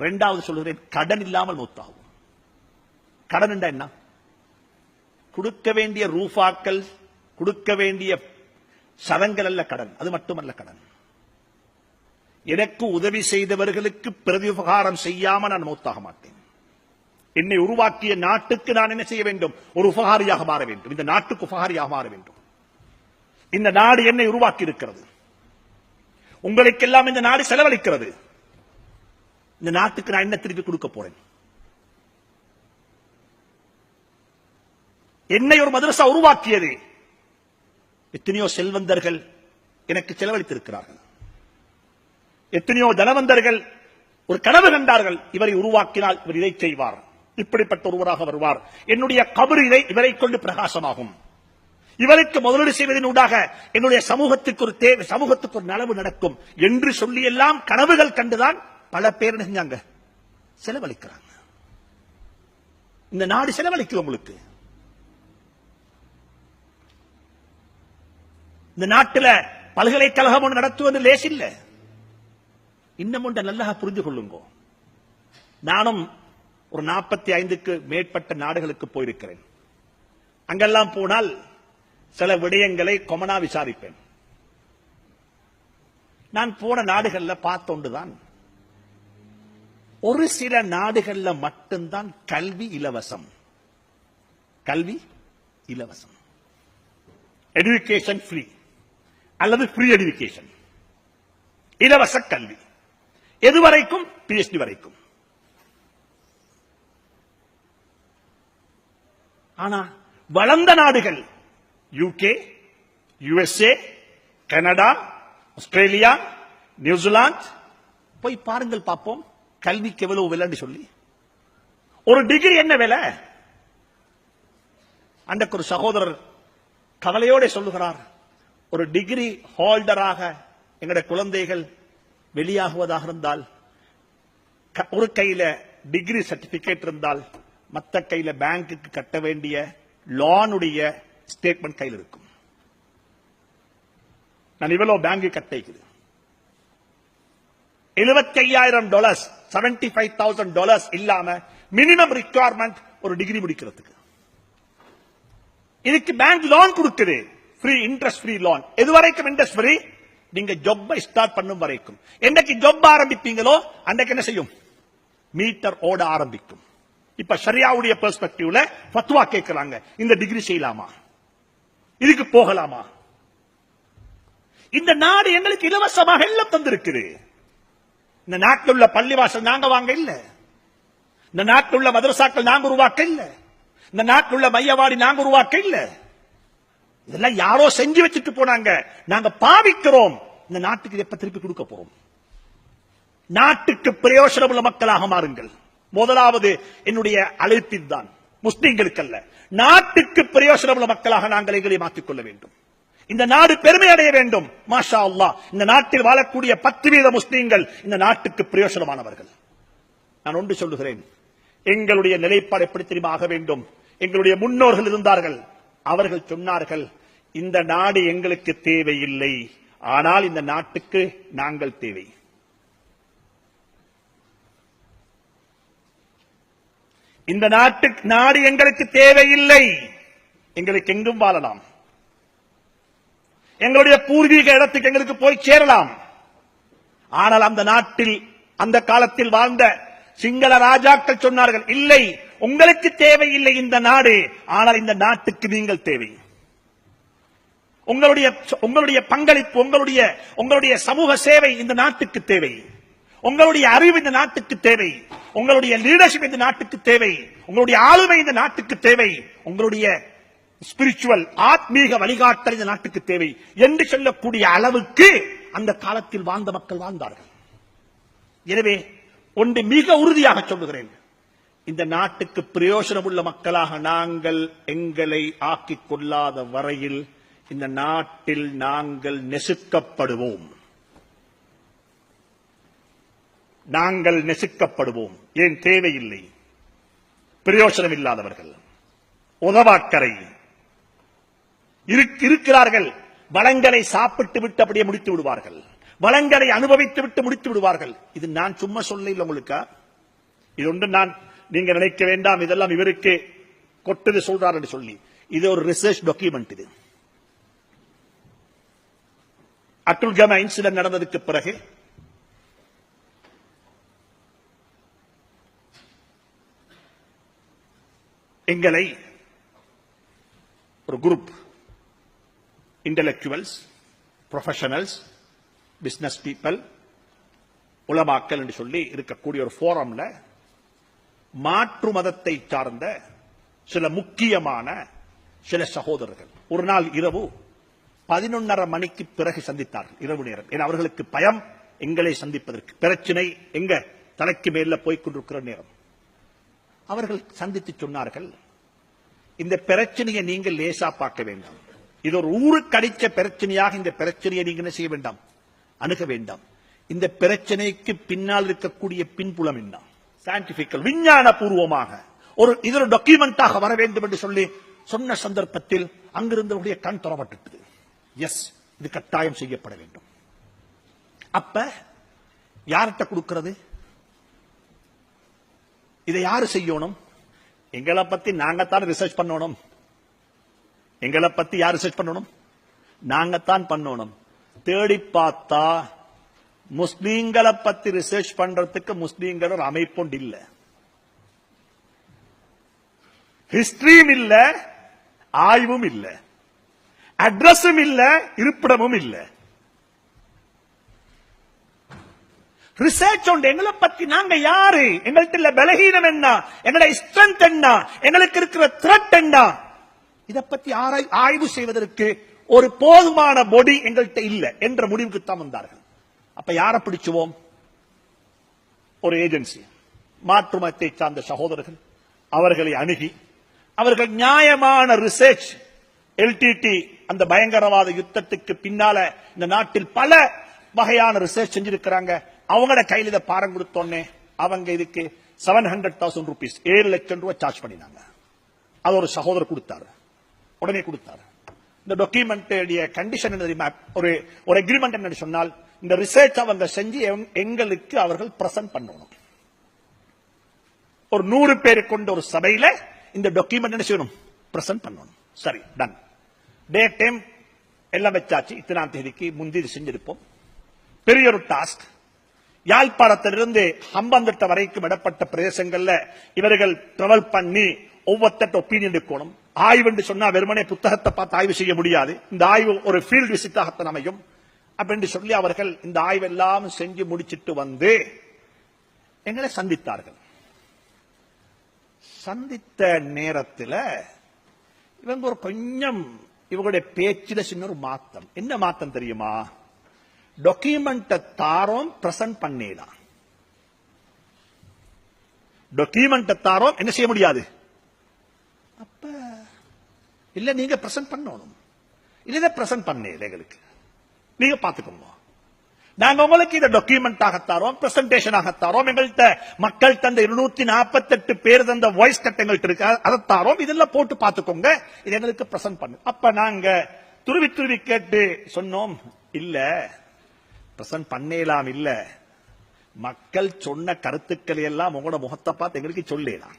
இரண்டாவது சொல்லுகிறேன், கடன் இல்லாமல் மௌத்தாகுவோம். கடன் என்றா என்ன? கொடுக்க வேண்டிய ரூபாக்கள், கொடுக்க வேண்டிய சதங்கள் அல்ல கடன், அது மட்டுமல்ல கடன். எனக்கு உதவி செய்தவர்களுக்கு பிரதிபகாரம் செய்யாம நான் மௌத்தாக மாட்டேன். என்னை உருவாக்கிய நாட்டுக்கு நான் என்ன செய்ய வேண்டும்? ஒரு உபகாரியாக மாற வேண்டும், இந்த நாட்டுக்கு உபகாரியாக மாற வேண்டும். இந்த நாடு என்னை உருவாக்கி இருக்கிறது, உங்களுக்கெல்லாம் இந்த நாடு செலவழிக்கிறது. இந்த நாட்டுக்கு நான் என்ன திருப்பி கொடுக்க போறேன்? என்னை ஒரு மதரசா உருவாக்கியது, எத்தனையோ செல்வந்தர்கள் எனக்கு செலவழித்திருக்கிறார்கள், எத்தனையோ தனவந்தர்கள் ஒரு கனவு கண்டார்கள், இவரை உருவாக்கினால் இவர் இதை செய்வார், இப்படிப்பட்ட ஒருவராக வருவார், என்னுடைய கபர் இவரை கொண்டு பிரகாசமாகும், இவருக்கு முதலீடு செய்வதன் ஊடாக என்னுடைய சமூகத்துக்கு ஒரு தேவை, சமூகத்துக்கு ஒரு நலவு நடக்கும் என்று சொல்லி எல்லாம் கனவுகள் கண்டுதான் பல பேர் செஞ்சாங்க, செலவழிக்கிறாங்க. இந்த நாடு செலவழிக்கும். உங்களுக்கு இந்த நாட்டில் பல்கலைக்கழகம் ஒன்று நடத்துவது லேசில்லை. இன்னும் ஒன்றை நல்லா புரிந்து கொள்ளுங்க. நானும் ஒரு 45க்கு மேற்பட்ட நாடுகளுக்கு போயிருக்கிறேன். அங்கெல்லாம் போனால் சில விடயங்களை கொமனா விசாரிப்பேன். நான் போன நாடுகள்ல பார்த்தோண்டுதான், ஒரு சில நாடுகள்ல மட்டும்தான் கல்வி இலவசம், கல்வி இலவசம், எடுகேஷன் ஃப்ரீ அல்லது ஃப்ரீ எடுகேஷன், இலவச கல்வி. எதுவரைக்கும்? PhD வரைக்கும். ஆனா வளர்ந்த நாடுகள் UK, USA, Canada, Australia, New Zealand போய் பாருங்கள், பார்ப்போம் கல்விக்கு எவ்வளவு விலை சொல்லி. ஒரு டிகிரி என்ன விலை? அன்றைக்கு ஒரு சகோதரர் கவலையோட சொல்லுகிறார், ஒரு டிகிரி ஹோல்டராக எங்களுடைய குழந்தைகள் வெளியாகுவதாக இருந்தால், ஒரு கையில டிகிரி சர்டிபிகேட் இருந்தால் மற்ற கையில பேங்குக்கு கட்ட வேண்டிய லோனுடைய ஸ்டேட்மெண்ட் கையில் இருக்கும். நான் இவ்வளவு பேங்கு கட்டிக்குது, $75,000, $75,000 இல்லாம மினிமம் ரிக்வயர்மெண்ட் ஒரு டிகிரி முடிக்கிறதுக்கு. இதுக்கு பேங்க் லோன் கொடுக்குது, ஃப்ரீ இன்ட்ரெஸ்ட் ஃப்ரீ லோன். எது வரைக்கும் இன்ட்ரெஸ்ட் ஃப்ரீ? நீங்க ஜாப் ஸ்டார்ட் பண்ணும் வரைக்கும். என்னைக்கு ஜாப் ஆரம்பிப்பீங்களோ அன்றைக்கு என்ன செய்யும்? மீட்டர் ஓட ஆரம்பிக்கும். இப்ப ஷரியாவுடைய பெர்ஸ்பெக்டிவ்ல ஃபத்வா கேட்கறாங்க, இந்த டிகிரி செய்யலாமா, இதுக்கு போகலாமா? இந்த நாடு எங்களுக்கு இலவசமாக எல்லாம் தந்திருக்குது. இந்த நாட்டில் உள்ள பள்ளிவாசல் நாங்க வாங்க இல்ல, இந்த நாட்டில் உள்ள மதரசாக்கள் நாங்க உருவாக்க இல்ல, இந்த நாட்டில் உள்ள மையவாடி நாங்க உருவாக்க இல்ல. இதெல்லாம் யாரோ செஞ்சு வச்சுட்டு போனாங்க, நாங்க பாவிக்கிறோம். இந்த நாட்டுக்கு எப்ப திருப்பி கொடுக்க போறோம்? நாட்டுக்கு பிரயோஜனம் உள்ள மக்களாக மாறுங்கள். முதலாவது என்னுடைய அழைப்பில் தான், முஸ்லிம்களுக்கு அல்ல, நாட்டுக்கு பிரயோஜனம் உள்ள மக்களாக நாங்கள் எங்களை மாற்றிக்கொள்ள வேண்டும். இந்த நாடு பெருமை அடைய வேண்டும். மாஷா அல்லாஹ், இந்த நாட்டில் வாழக்கூடிய 10% முஸ்லிம்கள் இந்த நாட்டுக்கு பிரயோஜனமானவர்கள். நான் ஒன்று சொல்லுகிறேன், எங்களுடைய நிலைப்பாடு எப்படி தெரியுமா ஆக வேண்டும்? எங்களுடைய முன்னோர்கள் இருந்தார்கள், அவர்கள் சொன்னார்கள், இந்த நாடு எங்களுக்கு தேவையில்லை, ஆனால் இந்த நாட்டுக்கு நாங்கள் தேவை. இந்த நாடு எங்களுக்கு தேவையில்லை, எங்களுக்கு எங்கும் வாழலாம், எங்களுடைய பூர்வீக இடத்துக்கு எங்களுக்கு போய் சேரலாம். ஆனால் அந்த நாட்டில் அந்த காலத்தில் வாழ்ந்த சிங்கள ராஜாக்கள் சொன்னார்கள், இல்லை, உங்களுக்கு தேவையில்லை இந்த நாடு, ஆனால் இந்த நாட்டுக்கு நீங்கள் தேவை. உங்களுடைய பங்களிப்பு, உங்களுடைய சமூக சேவை இந்த நாட்டுக்கு தேவை, உங்களுடைய அறிவு இந்த நாட்டுக்கு தேவை, உங்களுடைய லீடர்ஷிப் இந்த நாட்டுக்கு தேவை, உங்களுடைய ஆளுமை இந்த நாட்டுக்கு தேவை, உங்களுடைய ஸ்பிரிச்சுவல் ஆத்மீக வழிகாட்டல் இந்த நாட்டுக்கு தேவை என்று சொல்லக்கூடிய அளவுக்கு அந்த காலத்தில் வாழ்ந்த மக்கள் வாழ்ந்தார்கள். எனவே ஒன்று மிக உறுதியாக சொல்லுகிறேன், இந்த நாட்டுக்கு பிரயோஜனம் உள்ள மக்களாக நாங்கள் எங்களை ஆக்கிக் கொள்ளாத வரையில் இந்த நாட்டில் நாங்கள் நெசுக்கப்படுவோம். நாங்கள் நெசுக்கப்படுவோம். ஏன்? தேவையில்லை, பிரயோஜனம் இல்லாதவர்கள், உதவாக்கரை இருக்கிறார்கள். வளங்களை சாப்பிட்டு விட்டு அப்படியே முடித்து விடுவார்கள், வளங்களை அனுபவித்து விட்டு முடித்து விடுவார்கள். இது நான் சும்மா சொல்ல இல்லை உங்களுக்கு, இது ஒன்று நீங்க நினைக்க வேண்டாம், இதெல்லாம் இவருக்கு கொட்டது சொல்றார் என்று சொல்லி. இது ஒரு ரிசர்ச் டாக்குமெண்ட். இது அட்டுல் கமா இன்சிடென்ட் நடந்ததுக்கு பிறகு எங்களை ஒரு group intellectuals, professionals, business people, உலமாக்கல் என்று சொல்லி இருக்கக்கூடிய ஒரு போரம்ல மாற்று மதத்தை சார்ந்த சில முக்கியமான சில சகோதரர்கள் ஒரு நாள் இரவு 11:30 மணிக்கு பிறகு சந்தித்தார்கள். இரவு நேரம். ஏன்னா அவர்களுக்கு பயம் எங்களை சந்திப்பதற்கு, பிரச்சனை எங்க தலைக்கு மேல போய்கொண்டிருக்கிற நேரம். அவர்கள் சந்தித்து சொன்னார்கள், இந்த பிரச்சனையை நீங்கள் லேசா பார்க்க வேண்டாம், இது ஒரு ஊருக்கு அடிச்ச பிரச்சனையாக இந்த பிரச்சனையை நீங்க என்ன செய்ய வேண்டாம், அணுக வேண்டாம். இந்த பிரச்சனைக்கு பின்னால் இருக்கக்கூடிய பின்புலம் என்ன, சயின்டிபிக்கல் விஞ்ஞான பூர்வமாக இது ஒரு டாக்குமெண்டாக வர வேண்டும் என்று சொல்லி சொன்ன சந்தர்ப்பத்தில் அங்கிருந்தவருடைய கண் தொடப்பட்டது. எஸ், இது கட்டாயம் செய்யப்பட வேண்டும். அப்ப யார்கிட்ட கொடுக்கிறது? இதை யாரு செய்யணும்? எங்களை பத்தி நாங்கத்தான் ரிசர்ச் பண்ணணும். எங்களை பத்தி யார் ரிசர்ச் பண்ணணும்? நாங்கத்தான் பண்ணணும். தேடி பார்த்தா முஸ்லீம்களை பத்தி ரிசர்ச் பண்றதுக்கு முஸ்லீம்கள் ஒரு அமைப்புண்டு இல்ல, ஹிஸ்டரியும் இல்ல, ஆய்வும் இல்ல, அட்ரஸும் இல்ல, இருப்பிடமும் இல்ல. ரிசர்ச் உண்டு. எங்களை பத்தி நாங்க யாரு, எங்கள்கிட்ட பலகீனம் என்ன, எங்களுடைய ஸ்ட்ரென்த் என்ன, எங்களுக்கு இருக்கிற த்ரெட் என்ன, இதை பத்தி ஆய்வு செய்வதற்கு ஒரு போதுமான பொடி எங்கள்கிட்ட இல்ல என்ற முடிவுக்கு தான் வந்தார்கள். அப்ப யாரை பிடிச்சுவோம்? ஒரு ஏஜென்சி, மாற்று மதத்தை சார்ந்த சகோதரர்கள். அவர்களை அணுகி அவர்கள் நியாயமான ரிசர்ச், எல்டிடி அந்த பயங்கரவாத யுத்தத்துக்கு பின்னால இந்த நாட்டில் பல வகையான ரிசர்ச் செஞ்சிருக்கிறாங்க. அவங்களோட கையில் இதை பாரம் கொடுத்தோன்னே அவங்க இதுக்கு 700,000 ரூபீஸ், 7 லட்சம் ரூபாய் சார்ஜ் பண்ணினாங்க. அது ஒரு சகோதரர் கொடுத்தாரு, உடனே கொடுத்தாரு. இந்த டாக்குமெண்ட் கண்டிஷன் என்ன தெரியுமா? ஒரு அக்ரிமெண்ட் என்ன சொன்னால், இந்த ரிசர்ச் அவங்க செஞ்சு எங்களுக்கு அவர்கள் பிரசன்ட் பண்ணணும். ஒரு 100 பேரை கொண்ட ஒரு சபையில இந்த டாக்குமெண்ட் என்ன செய்யணும்? பிரசன்ட் பண்ணணும். சரி, டன். டே டைம் எல்லாம் வச்சாச்சு. இத்தனாம் தேதிக்கு முந்தி செஞ்சிருப்போம். பெரிய ஒரு டாஸ்க். யாழ்ப்பாணத்திலிருந்து ஹம்பந்தட்ட வரைக்கும் இடப்பட்ட பிரதேசங்கள்ல இவர்கள் டிராவல் பண்ணி ஒவ்வொருத்தட்ட ஒப்பீனியன் எடுக்கணும். ஆய்வு என்று சொன்னா வெறுமனே புத்தகத்தை பார்த்து ஆய்வு செய்ய முடியாது. இந்த ஆய்வு ஒரு ஃபீல்ட் விசிட்டாகத்தான் அமையும். அப்படின்னு சொல்லி அவர்கள் இந்த ஆய்வெல்லாம் செஞ்சு முடிச்சிட்டு வந்து எங்களை சந்தித்தார்கள். சந்தித்த நேரத்தில் இவங்க ஒரு கொஞ்சம் இவங்களுடைய பேச்சில சின்ன ஒரு மாத்தம். என்ன மாத்தம் தெரியுமா? டாக்குமெண்ட் தாரோம் பிரசன்ட் பண்ணலாம். டாக்குமெண்ட் தாரோம் என்ன செய்ய முடியாது. அப்ப இல்ல நீங்க பிரசன்ட் பண்ணணும். இல்ல பிரசன்ட் பண்ணல எங்களுக்கு, நீங்க பாத்துக்கோங்க. நாங்க உங்களுக்கு இதை டாக்குமெண்ட் ஆகத்தாரோம், பிரசன்டேஷன் ஆகத்தாரோம். எங்கள்கிட்ட மக்கள் தந்த 248 பேர் தந்த வாய்ஸ் கட் எங்கள்கிட்ட இருக்கு, அதைத்தாரோம். இதெல்லாம் போட்டு பாத்துக்கோங்க, இது எங்களுக்கு பிரசன்ட் பண்ணு. அப்ப நாங்க துருவி துருவி கேட்டு சொன்னோம், இல்ல பிரசன்ட் பண்ணலாம். இல்ல மக்கள் சொன்ன கருத்துக்களை எல்லாம் உங்களோட முகத்தை பார்த்து எங்களுக்கு சொல்லலாம்.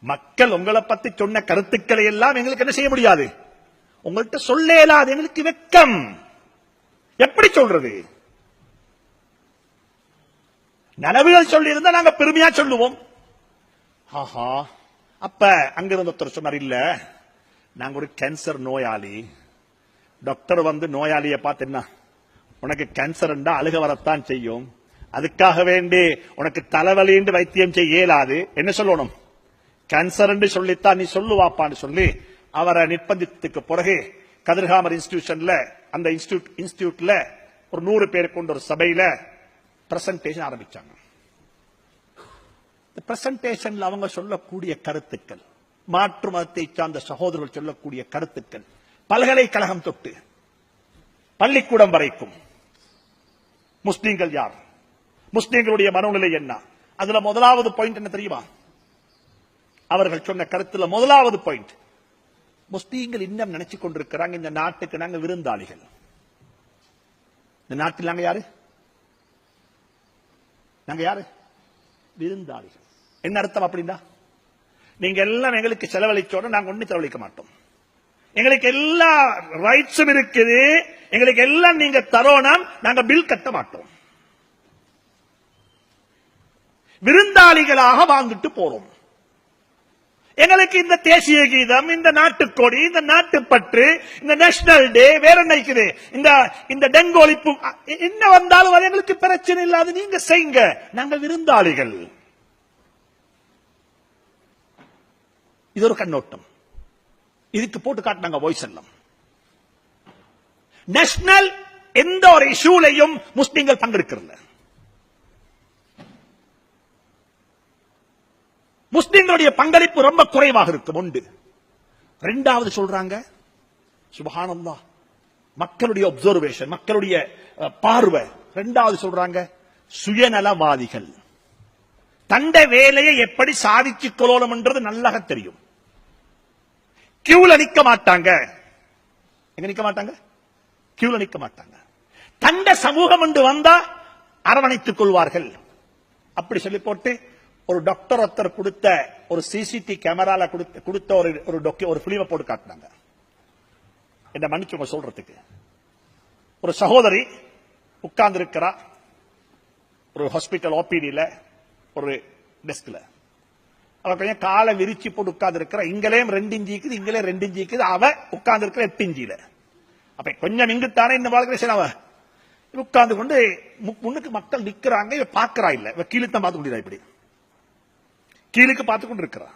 மக்கள் உங்களை பத்தி சொன்ன கருத்துக்களை எல்லாம் எங்களுக்கு என்ன செய்ய முடியாது, உங்கள்கிட்ட சொல்லலாது. எங்களுக்கு வெக்கம். எப்படி சொல்றது? நனவுகள் சொல்லி இருந்தா நாங்க பெருமையா சொல்லுவோம். ஆஹா. அப்ப அங்கிருந்து ஒருத்தர் சொன்னார், இல்ல நாங்க ஒரு கேன்சர் நோயாளி. டாக்டர் வந்து நோயாளியை பார்த்து, என்ன உனக்கு கேன்சர் அழுக வரத்தான் செய்யும், அதுக்காக வேண்டி உனக்கு தலைவலி வைத்தியம் செய்ய இயலாது. என்ன சொல்லணும்? கேன்சர் என்று சொல்லித்தான் நீ சொல்லுவாப்பான்னு சொல்லி அவரை நிர்பந்தித்துக்கு பிறகு கதிர்காமர் இன்ஸ்டிடியூஷன்ல, அந்த இன்ஸ்டிடியூட்ல ஒரு 100 பேர் கொண்ட ஒரு சபையில பிரசன்டேஷன் ஆரம்பிச்சாங்க. பிரசன்டேஷன்ல அவங்க சொல்லக்கூடிய கருத்துக்கள், மாற்று மதத்தை சார்ந்த சகோதரர்கள் சொல்லக்கூடிய கருத்துக்கள், பல்கலைக்கழகம் தொட்டு பள்ளிக்கூடம் வரைக்கும் முஸ்லீம்கள் யார், முஸ்லீம்களுடைய மனோநிலை என்ன, அதுல முதலாவது பாயிண்ட் என்ன தெரியுமா? அவர்கள் சொன்ன கருத்துல முதலாவது பாயிண்ட், முஸ்லீம்கள் இன்னும் நினைச்சு கொண்டிருக்கிறாங்க இந்த நாட்டுக்கு நாங்க விருந்தாளிகள். இந்த நாட்டில் நாங்க யாரு? நாங்க யாரு? விருந்தாளிகள். என்ன அர்த்தம் அப்படின்னா, நீங்க எல்லாம் எங்களுக்கு செலவழிச்சோட நாங்க ஒண்ணு செலவழிக்க மாட்டோம். எங்களுக்கு எல்லா ரைட்ஸும் இருக்குது, எங்களுக்கு எல்லாம் நீங்க தரோம், நாங்க பில் கட்ட மாட்டோம். விருந்தாளிகளாக வாழ்ந்துட்டு போறோம். எங்களுக்கு இந்த தேசிய கீதம், இந்த நாட்டுக்கொடி, இந்த நாட்டுப்பற்று, இந்த நேஷனல் டே, வேற என்ன இருக்குது, இந்த டெங்கு ஒழிப்பு என்ன வந்தாலும் அது எங்களுக்கு பிரச்சனை இல்லாது, நீங்க செய்யுங்க, நாங்கள் விருந்தாளிகள். இது ஒரு கண்ணோட்டம். இதுக்கு போட்டு காட்டினாங்க வாய்ஸ் எல்லாம். நேஷனல் எந்த ஒரு இஷ்யூலையும் முஸ்லிம்கள் பங்கெடுக்கிறது. முஸ்லிம்களுடைய பங்களிப்பு ரொம்ப குறைவாக இருக்கும். உண்டு. இரண்டாவது சொல்றாங்க, சுப்ஹானல்லாஹ், மக்களுடைய அப்சர்வேஷன், மக்களுடைய பார்வை. இரண்டாவது சொல்றாங்க, சுயநலவாதிகள். தண்ட வேலையை எப்படி சாதிச்சுக் கொள்ளணும் என்றது நல்லா தெரியும். கியூல நிக்க மாட்டாங்க. எங்க நிக்க மாட்டாங்க? கியூல நிக்க மாட்டாங்க. தண்ட சமூகம் என்று வந்தா அரவணைத்துக் கொள்வார்கள். அப்படி சொல்லி போட்டு ஒரு டாக்டர் ஒருத்தர் கொடுத்த ஒரு சிசிடி கேமரால கொடுத்த ஒரு பிலிமை போட்டு காட்டினாங்க. என்ன மன்னிச்சுங்க சொல்றதுக்கு. ஒரு சகோதரி உட்கார்ந்து இருக்கிறா ஒரு ஹாஸ்பிட்டல் ஓபிடியில ஒரு டெஸ்க்ல. அவ கொஞ்சம் காலை விரிச்சு போட்டு உட்கார்ந்து இருக்கிற. இங்களையும் 2 இன்ச்சு இருக்குது, இங்களே 2 இன்ச்சு இருக்குது. அவ உட்கார்ந்து இருக்கிற 8 இன்ச்சில. அப்ப கொஞ்சம் இங்குத்தானே இந்த வாழ்க்கை அவ உட்கார்ந்து கொண்டு முன்னுக்கு மக்கள் நிக்கிறாங்க. இவ பாக்குறா இல்ல, இவ கீழுத்தான் பார்த்து கொண்டிருக்கா. இப்படி கீழுக்கு பார்த்து கொண்டு இருக்கிறான்.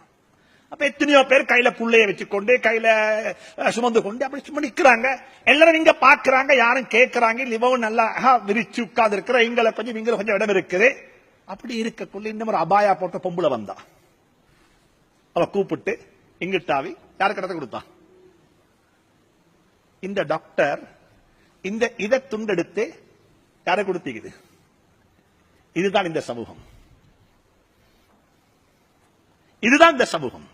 அப்ப எத்தனையோ பேர் கையில புள்ளைய வச்சுக்கொண்டு கையில சுமந்து கொண்டு அப்படி சும்மா நிக்கிறாங்க. எல்லாரும் இங்க பாக்குறாங்க, யாரும் கேட்கறாங்க. இவவும் நல்லா விரிச்சு உட்கார்ந்து இருக்கிற. இங்களை கொஞ்சம் இங்க கொஞ்சம் இடம் இருக்குது. அப்படி இருக்கக்குள்ள இன்னும் ஒரு அபாயா போட்ட பொம்புல வந்தா. அவ கூப்பிட்டு இங்கிட்டாவி யாருக்கு இடத்த கொடுத்தா? இந்த டாக்டர் இதை துண்டெடுத்து யாரை கொடுத்தீங்க? இதுதான் இந்த சமூகம். இதுதான் இந்த சமூகம்.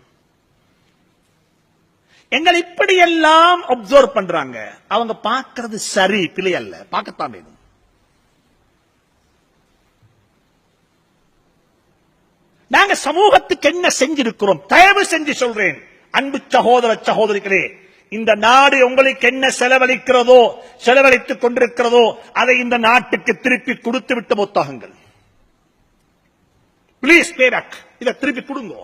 எங்களை இப்படி எல்லாம் அப்சர்வ் பண்றாங்க. அவங்க பார்க்கிறது சரி, பிழை அல்ல, பார்க்கத்தான் வேணும். நாங்க சமூகத்துக்கு என்ன செஞ்சிருக்கிறோம்? தயவு செஞ்சு சொல்றேன், அன்பு சகோதர சகோதரிகளே, இந்த நாடு உங்களுக்கு என்ன செலவழிக்கிறதோ, செலவழித்துக் கொண்டிருக்கிறதோ, அதை இந்த நாட்டுக்கு திருப்பி கொடுத்து விட்டு மொத்தாகுங்கள். Please pay back. இதை திருப்பி கொடுங்க.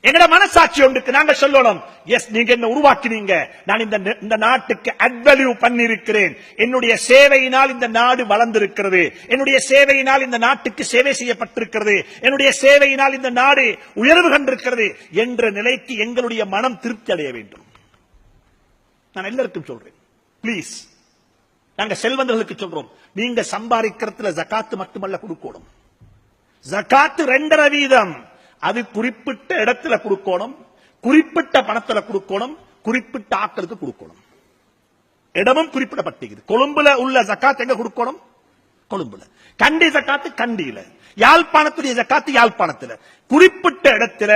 எங்கட மனசாட்சி ஒன்றுக்கு நாங்க சொல்லணும், எஸ், நீங்க என்ன உருவாக்கினீங்க, நான் இந்த நாட்டுக்கு அட்வல்யூ பண்ணிருக்கிறேன், என்னுடைய சேவையினால் இந்த நாடு வளர்ந்திருக்கிறது, என்னுடைய சேவையினால் இந்த நாட்டுக்கு சேவை செய்யப்பட்டிருக்கிறது, என்னுடைய சேவையினால் இந்த நாடு உயர்வு கண்டிருக்கிறது என்ற நிலைக்கு எங்களுடைய மனம் திருப்தி அடைய வேண்டும். நான் எல்லாருக்கும் சொல்றேன், பிளீஸ். நாங்க செல்வந்தர்களுக்கு சொல்றோம், நீங்க சம்பாதிக்கிறதுல ஜகாத்து மட்டுமல்ல கொடுக்கணும். ஜகாத்து 2.5%. அது குறிப்பிட்ட இடத்துல கொடுக்கணும், குறிப்பிட்ட பணத்துல கொடுக்கணும், குறிப்பிட்ட ஆட்களுக்கு கொடுக்கணும். இடமும் குறிப்பிடப்பட்டிருக்குது. கொழும்புல உள்ள ஜகாத் எங்க கொடுக்கணும்? கொழும்புல. கண்டி ஜகாத்து கண்டியில, யாழ்ப்பாணத்துடைய ஜகாத்து யாழ்ப்பாணத்துல, குறிப்பிட்ட இடத்துல,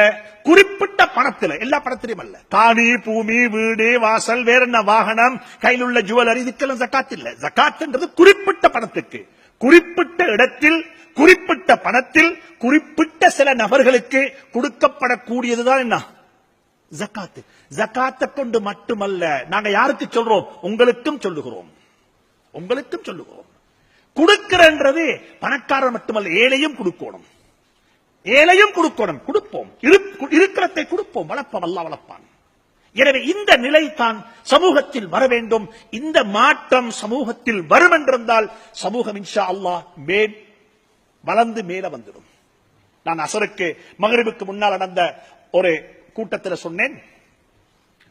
குறிப்பிட்ட பணத்துல, எல்லா பணத்திலையும் அல்ல. காணி, பூமி, வீடு, வாசல், வேற என்ன வாகனம், கையில் உள்ள ஜுவல்லரி, இதுக்கெல்லாம் ஜகாத் இல்ல. ஜகாத்ன்றது குறிப்பிட்ட பணத்துக்கு, குறிப்பிட்ட இடத்தில், குறிப்பிட்ட பணத்தில், குறிப்பிட்ட சில நபர்களுக்கு கொடுக்கப்படக்கூடியதுதான் என்ன? ஜகாத். ஜகாத்தை கொண்டு மட்டுமல்ல, நாங்க யாருக்கு சொல்றோம்? உங்களுக்கும் சொல்லுகிறோம், உங்களுக்கும் சொல்லுகிறோம். கொடுக்கிறன்றது பணக்காரர் மட்டுமல்ல, ஏழையும் கொடுக்கணும், ஏழையும் கொடுக்கணும். கொடுப்போம், இருக்கிறதை கொடுப்போம், வளர்ப்போம், அல்லாஹ் வளர்ப்பான். எனவே இந்த நிலை தான் சமூகத்தில் வர வேண்டும். இந்த மாற்றம் சமூகத்தில் வரும் என்றிருந்தால் சமூகம் இன்ஷா அல்லாஹ் வளர்ந்து மேல வந்துடும். நான் அசருக்கு மகரிபுக்கு முன்னால் நடந்த ஒரு கூட்டத்தில் சொன்னேன்,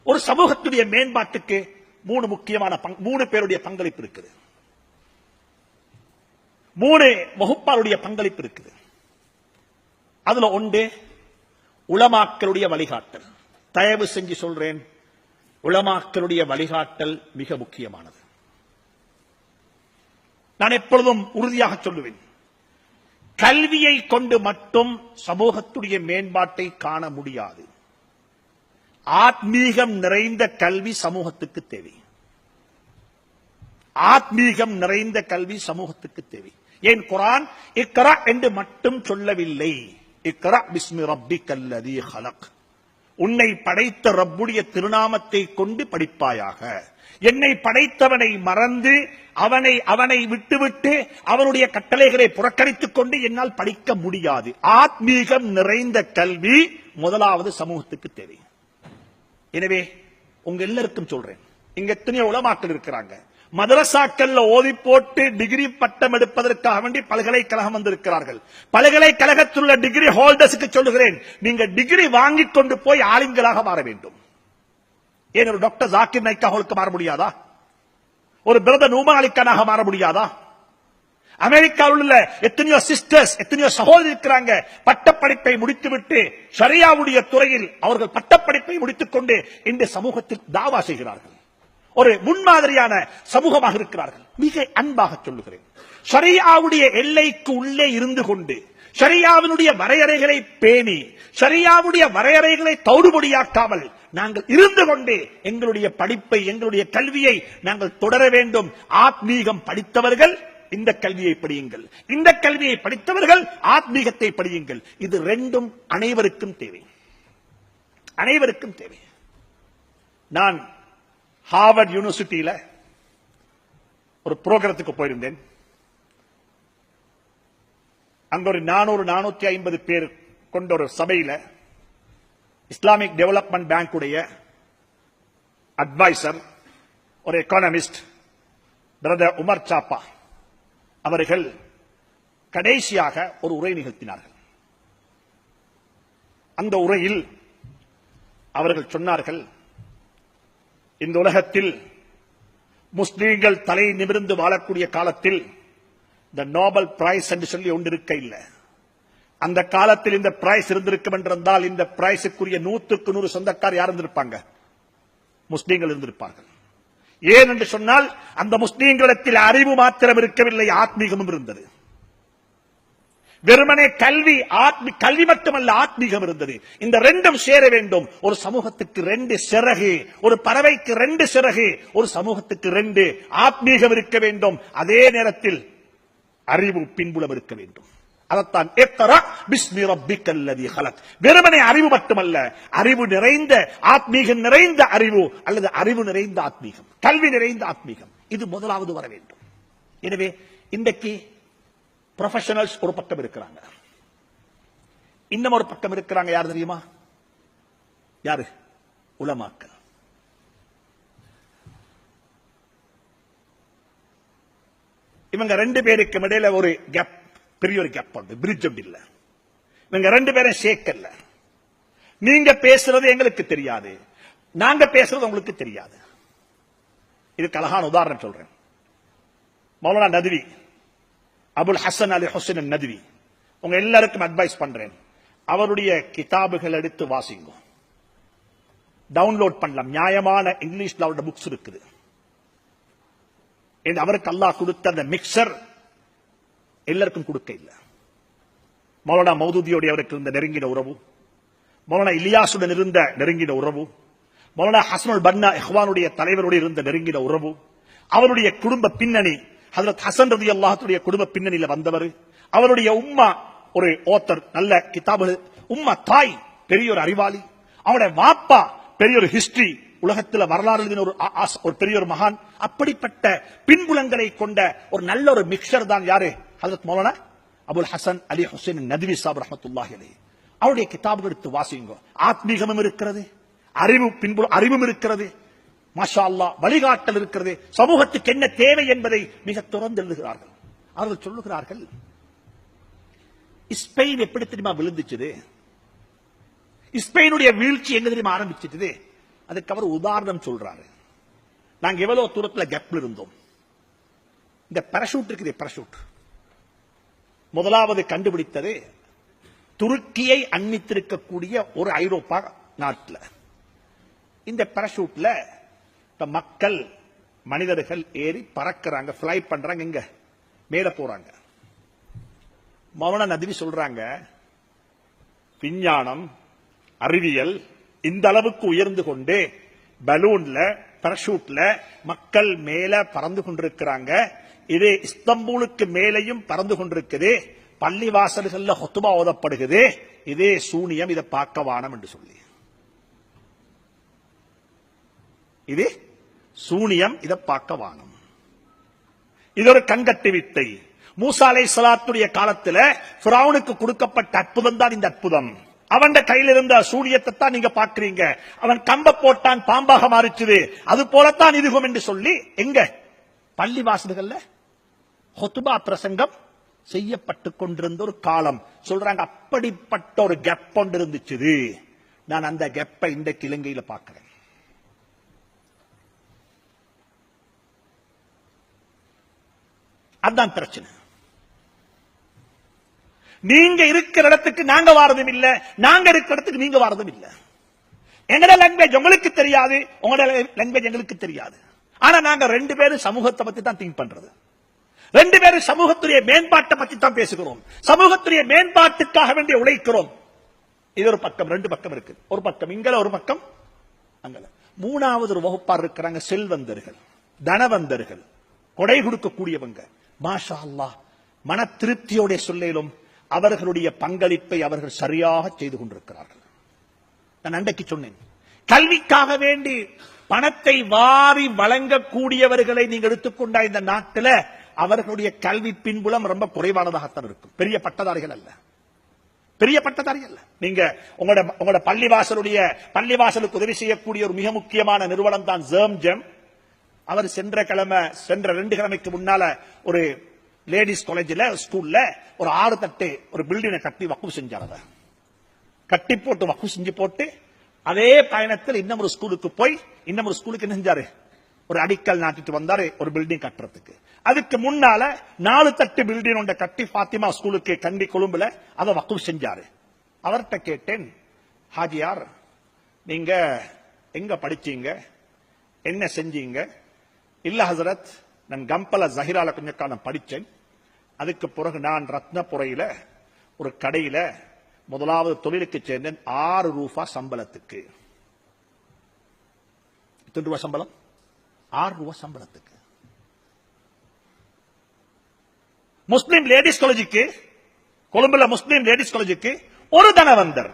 ஒரு சமூகத்துடைய மேம்பாட்டுக்கு 3 முக்கியமான 3 பேருடைய பங்களிப்பு இருக்குது, 3 வகுப்பாருடைய பங்களிப்பு இருக்குது. அதுல ஒன்று உலமாக்களுடைய வழிகாட்டல். தயவு செஞ்சு சொல்றேன், உலமாக்களுடைய வழிகாட்டல் மிக முக்கியமானது. நான் எப்பொழுதும் உறுதியாக சொல்லுவேன், கல்வியை கொண்டு மட்டும் சமூகத்துடைய மேம்பாட்டை காண முடியாது. ஆத்மீகம் நிறைந்த கல்வி சமூகத்துக்கு தேவை. ஆத்மீகம் நிறைந்த கல்வி சமூகத்துக்கு தேவை. ஏன் குர்ஆன் இக்ரா என்று மட்டும் சொல்லவில்லை, இக்ரா பிஸ்மி ரப்பிக்கல்லதீ ஹலக், உன்னை படைத்த ரப்புடைய திருநாமத்தை கொண்டு படிப்பாயாக. என்னை படைத்தவனை மறந்து அவனை விட்டுவிட்டு அவனுடைய கட்டளைகளை புறக்கணித்துக் கொண்டு என்னால் படிக்க முடியாது. ஆத்மீகம் நிறைந்த கல்வி முதலாவது சமூகத்துக்கு தேவை. எனவே உங்க எல்லாருக்கும் சொல்றேன், இங்க எத்தனையோ உலமாக்கள் இருக்கிறாங்க, மதரசாக்கள்ல ஓதி போட்டு டிகிரி பட்டம் எடுப்பதற்காக வேண்டி பல்கலைக்கழகம் வந்திருக்கிறார்கள். பல்கலைக்கழகத்தில் உள்ள டிகிரி ஹோல்டர்ஸுக்கு சொல்லுகிறேன், நீங்க டிகிரி வாங்கி கொண்டு போய் ஆளுங்களாக மாற வேண்டும். ஏன் ஒரு டாக்டர் ஜாக்கிர் நாய்க்காக மாற முடியாதா? ஒரு பிரதர் நூமா அலிகானாக மாற முடியாதா? அமெரிக்காவில் உள்ள எத்தனையோ சிஸ்டர்ஸ், எத்தனையோ சகோதரி இருக்கிறாங்க, பட்டப்படிப்பை முடித்துவிட்டு ஷரியாவுடைய துறையில் அவர்கள் பட்டப்படிப்பை முடித்துக் கொண்டு இந்த சமூகத்தில் தாவா செய்கிறார்கள். ஒரு முன்மாதிரியான சமூகமாக இருக்கிறார்கள். மிக அன்பாக சொல்லுகிறேன், ஷரியாவுடைய எல்லைக்கு உள்ளே இருந்து கொண்டு ஷரியாவினுடைய வரையறைகளை பேணி ஷரியாவுடைய வரையறைகளை தௌடுபடியாக்காமல் நாங்கள் இருந்து கொண்டு எங்களுடைய படிப்பை, எங்களுடைய கல்வியை நாங்கள் தொடர வேண்டும். ஆத்மீகம் படித்தவர்கள் இந்த கல்வியை படியுங்கள், இந்த கல்வியை படித்தவர்கள் ஆத்மீகத்தை படியுங்கள். இது ரெண்டும் அனைவருக்கும் தேவை, அனைவருக்கும் தேவை. நான் ஹார்வர்ட் யூனிவர்சிட்டியில ஒரு புரோகிராமத்துக்கு போயிருந்தேன். அங்க ஒரு 400-450 பேர் கொண்ட ஒரு சபையில இஸ்லாமிக் டெவலப்மெண்ட் பேங்க் உடைய அட்வைசர், ஒரு எக்கானமிஸ்ட் பிரதர் உமர் சாப்பா அவர்கள் கடைசியாக ஒரு உரை நிகழ்த்தினார்கள். அந்த உரையில் அவர்கள் சொன்னார்கள், இந்த உலகத்தில் முஸ்லீம்கள் தலை நிமிர்ந்து வாழக்கூடிய காலத்தில் இந்த நோபல் பிரைஸ் என்று சொல்லி ஒன்று இருக்க இல்லை. அந்த காலத்தில் இந்த பிரைஸ் இருந்திருக்கும் என்றால் இந்த பிரைஸுக்குரிய 100க்கு 100 சொந்தக்கார் யார் இருந்திருப்பாங்க? முஸ்லீம்கள் இருந்திருப்பார்கள். ஏன் என்று சொன்னால் அந்த முஸ்லீம்களிடத்தில் அறிவு மாத்திரம் இருக்கவில்லை, ஆத்மீகமும் இருந்தது. வெறுமனே கல்வி மட்டுமல்ல, ஆத்மீகம் இருந்தது. இந்த ரெண்டும் சேர வேண்டும். ஒரு சமூகத்துக்கு 2 சிறகு, ஒரு பறவைக்கு 2 சிறகு, ஒரு சமூகத்துக்கு 2. ஆத்மீகம் இருக்க வேண்டும், அதே நேரத்தில் அறிவு பின்புலம் இருக்க வேண்டும். அதத்தான் இக்ரா பிஸ்மி ரப்பிக்கல்லதி ஹலக். வெறுமனே அறிவு மட்டுமல்ல, அறிவு நிறைந்த ஆத்மீகம் நிறைந்த அறிவு அல்லது அறிவு நிறைந்த ஆத்மீகம், கல்வி நிறைந்த ஆத்மீகம், இது முதலாவது வர வேண்டும். எனவே இன்றைக்கு ப்ரொஃபஷனல்ஸ் ஒரு பக்கம் இருக்கிறாங்க, இன்னும் ஒரு பக்கம் இருக்கிறாங்க. யார் தெரியுமா? யாரு? உலமாக்கள். இவங்க ரெண்டு பேருக்கு இடையில ஒரு கேப், பெரிய ஒரு கேப் உண்டு, பிரிட்ஜ் ஒன்று இல்ல. இவங்க ரெண்டு பேரும் சேர்க்கல. நீங்க பேசுறது எங்களுக்கு தெரியாது, நாங்க பேசுறது உங்களுக்கு தெரியாது. இதுக்கு அழகான உதாரணம் சொல்றேன். மௌலானா நத்வி, அபுல் ஹசன் அலி ஹுசைன் நத்வி, உங்க எல்லாருக்கும் அட்வைஸ் பண்றேன், அவருடைய கிதாபுகள் எடுத்து வாசிங்க, டவுன்லோட் பண்ணலாம். நியாயமான இங்கிலீஷ்ல அவருடைய புக்ஸ் இருக்குது. அவருக்கு அல்லாஹ் கொடுத்த அந்த மிக்சர் எல்லாருக்கும் கொடுக்க இல்லை. மௌலானா மௌதூதியோடு அவருக்கு இருந்த நெருங்கின உறவு, மௌலானா இலியாசுடன் இருந்த நெருங்கின உறவு, மௌலானா ஹசனுல் பன்னா இஹ்வானுடைய தலைவருடைய இருந்த நெருங்கின உறவு, அவருடைய குடும்ப பின்னணி, ஹஜ்ரத் ஹசன் ரலியல்லாஹுடைய குடும்ப பின்னணியில வந்தவர், அவருடைய உம்மா ஒரு ஓத்தர், நல்ல கிதாபுகள், உம்மா தாய் பெரிய ஒரு அறிவாளி, அவருடைய வாப்பா பெரிய ஒரு ஹிஸ்டரி, உலகத்தில் வரலாறு எழுதின ஒரு பெரிய ஒரு மகான். அப்படிப்பட்ட பின்புலங்களை கொண்ட ஒரு நல்ல ஒரு மிக்சர் தான் யாரு? ஹஜ்ரத் மௌலானா அபுல் ஹசன் அலி ஹுசைன் நத்வி சாப் ரஹ்மத்துல்லாஹி அலைஹி. அவருடைய கிதாபுகள் எடுத்து வாசிங்க. ஆத்மீகமும் இருக்கிறது, அறிவும் இருக்கிறது, மாஷா அல்லாஹ் வழிகாட்டல் இருக்கிறது, சமூகத்துக்கு என்ன தேவை என்பதை மிக திறந்து எழுதுகிறார்கள். அவர்கள் சொல்லுகிறார்கள், ஸ்பெயின் எப்படி தெரியுமா விழுந்துச்சு? ஸ்பெயினுடைய வீழ்ச்சி எங்க தெரியுமா ஆரம்பிச்சிட்டு? அதுக்கு அவர் உதாரணம் சொல்றாரு. நாங்க எவ்வளவு தூரத்தில் கேப்ல இருந்தோம். இந்த பாராசூட் இருக்குது, பாராசூட் முதலாவது கண்டுபிடித்தது துருக்கியை அண்மித்திருக்கக்கூடிய ஒரு ஐரோப்பா நாட்டில். இந்த பாராசூட்ல மக்கள், மனிதர்கள் ஏறி பறக்கிறாங்க, பிளை பண்றாங்க, இங்க மேல போறாங்க. மௌலானா நத்வி சொல்றாங்க, விஞ்ஞானம் அறிவியல் இந்த அளவுக்கு உயர்ந்து கொண்டு பலூன்ல பாராசூட்ல மக்கள் மேல பறந்து கொண்டிருக்கிறாங்க. இது இஸ்தம்பூலுக்கு மேலையும் பறந்து கொண்டிருக்குது, பள்ளிவாசல்கள்ல ஹுத்பா ஓதப்படுகிறது. இதே சூனியம், இதை பார்க்க வானம் என்று சொல்லி, இது சூனியம், இதை பார்க்க வானம். இது ஒரு கண்கட்டு வித்தை. மூசா அலைஹிஸ்ஸலாத்துடைய காலத்தில் ஃபிரௌனுக்கு கொடுக்கப்பட்ட அற்புதம் தான் இந்த அற்புதம். அவன் கையில் இருந்த சூனியத்தை தான் நீங்க பாக்குறீங்க. அவன் கம்ப போட்டான், பாம்பாக மாறிச்சுது, அது போலத்தான் இதுகும் என்று சொல்லி எங்க பள்ளி வாசல்கள்ல ஹுத்பா பிரசங்கம் செய்யப்பட்டுக் கொண்டிருந்த ஒரு காலம். சொல்றாங்க, அப்படிப்பட்ட ஒரு கேப் ஒன்று இருந்துச்சு. நான் அந்த கேப்பை இன்றைக்கு இலங்கையில பார்க்கிறேன். அதான் பிரச்சனை. நீங்க இருக்கிற இடத்துக்கு நாங்க வாரதும் இல்ல, நாங்க இருக்கிற இடத்துக்கு நீங்க வாரதும் இல்ல. எங்களோட லாங்குவேஜ் உங்களுக்கு தெரியாது, உங்களோட லாங்குவேஜ் எங்களுக்கு தெரியாது. ஆனா நாங்க ரெண்டு பேரும் சமூகத்தை பத்தி தான் திங்க் பண்றது, ரெண்டு பேரும் சமூகத்துடைய மேம்பாட்டை பத்தி தான் பேசுகிறோம், சமூகத்துடைய மேம்பாட்டுக்காக வேண்டிய உழைக்கிறோம். இது ஒரு பக்கம், ரெண்டு பக்கம் இருக்கு. ஒரு பக்கம் இங்கல, ஒரு பக்கம் அங்கல. மூணாவது ஒரு வகுப்பார் இருக்கிறாங்க, செல்வந்தர்கள், தனவந்தர்கள், கொடை கொடுக்கக்கூடியவங்க. மாஷா அல்லாஹ், மன திருப்தியோட சொல்லும் அவர்களுடைய பங்களிப்பை அவர்கள் சரியாக செய்து கொண்டிருக்கிறார்கள். நான் அன்றைக்கு சொன்னேன், கல்விக்காக வேண்டி பணத்தை வாரி வழங்கக்கூடியவர்களை நீங்க எடுத்துக்கொண்ட இந்த நாட்டில் அவர்களுடைய கல்வி பின்புலம் ரொம்ப குறைவானதாகத்தான் இருக்கும். பெரிய பட்டதாரிகள் அல்ல, பெரிய பட்டதாரிகள் அல்ல. நீங்க உங்களோட பள்ளிவாசலுக்கு உதவி செய்யக்கூடிய ஒரு மிக முக்கியமான நிறுவனம் தான் ஜெம். அவர் சென்ற 2 கிழமைக்கு முன்னால ஒரு லேடிஸ் காலேஜில் ஸ்கூல்ல ஒரு 6 தட்டு ஒரு பில்டிங்கை கட்டி வக்குஃப் செஞ்சாங்க. கட்டி போட்டு வக்குஃப் செஞ்சு போட்டு அதே பயணத்தில் இன்னும் ஒரு ஸ்கூலுக்கு போய் இன்னும் ஒரு ஸ்கூலுக்கு என்ன செஞ்சாரு, ஒரு அடிக்கல் நாட்டிட்டு வந்தாரு ஒரு பில்டிங் கட்டுறதுக்கு. அதுக்கு முன்னால 4 தட்டு பில்டிங் ஒன்றை கட்டி பாத்திமா ஸ்கூலுக்கு கண்டி கொழும்புல அதை வக்குஃப் செஞ்சாரு. அவர்கிட்ட கேட்டேன், ஹாஜியார் நீங்க எங்க படிச்சீங்க, என்ன செஞ்சீங்க? இல்ல ஹசரத், நான் கம்பல ஜஹிரால கொஞ்ச காலம் படிச்சேன், அதுக்கு பிறகு நான் ரத்னபுரையில ஒரு கடையில முதலாவது தொழிலுக்கு சேர்ந்தேன். 6 ரூபா சம்பளத்துக்கு. எத்தனை ரூபா சம்பளம்? 6 ரூபா சம்பளத்துக்கு. முஸ்லிம் லேடிஸ் காலேஜுக்கு கொழும்புல முஸ்லீம் லேடிஸ் காலேஜுக்கு ஒரு தனவந்தர்,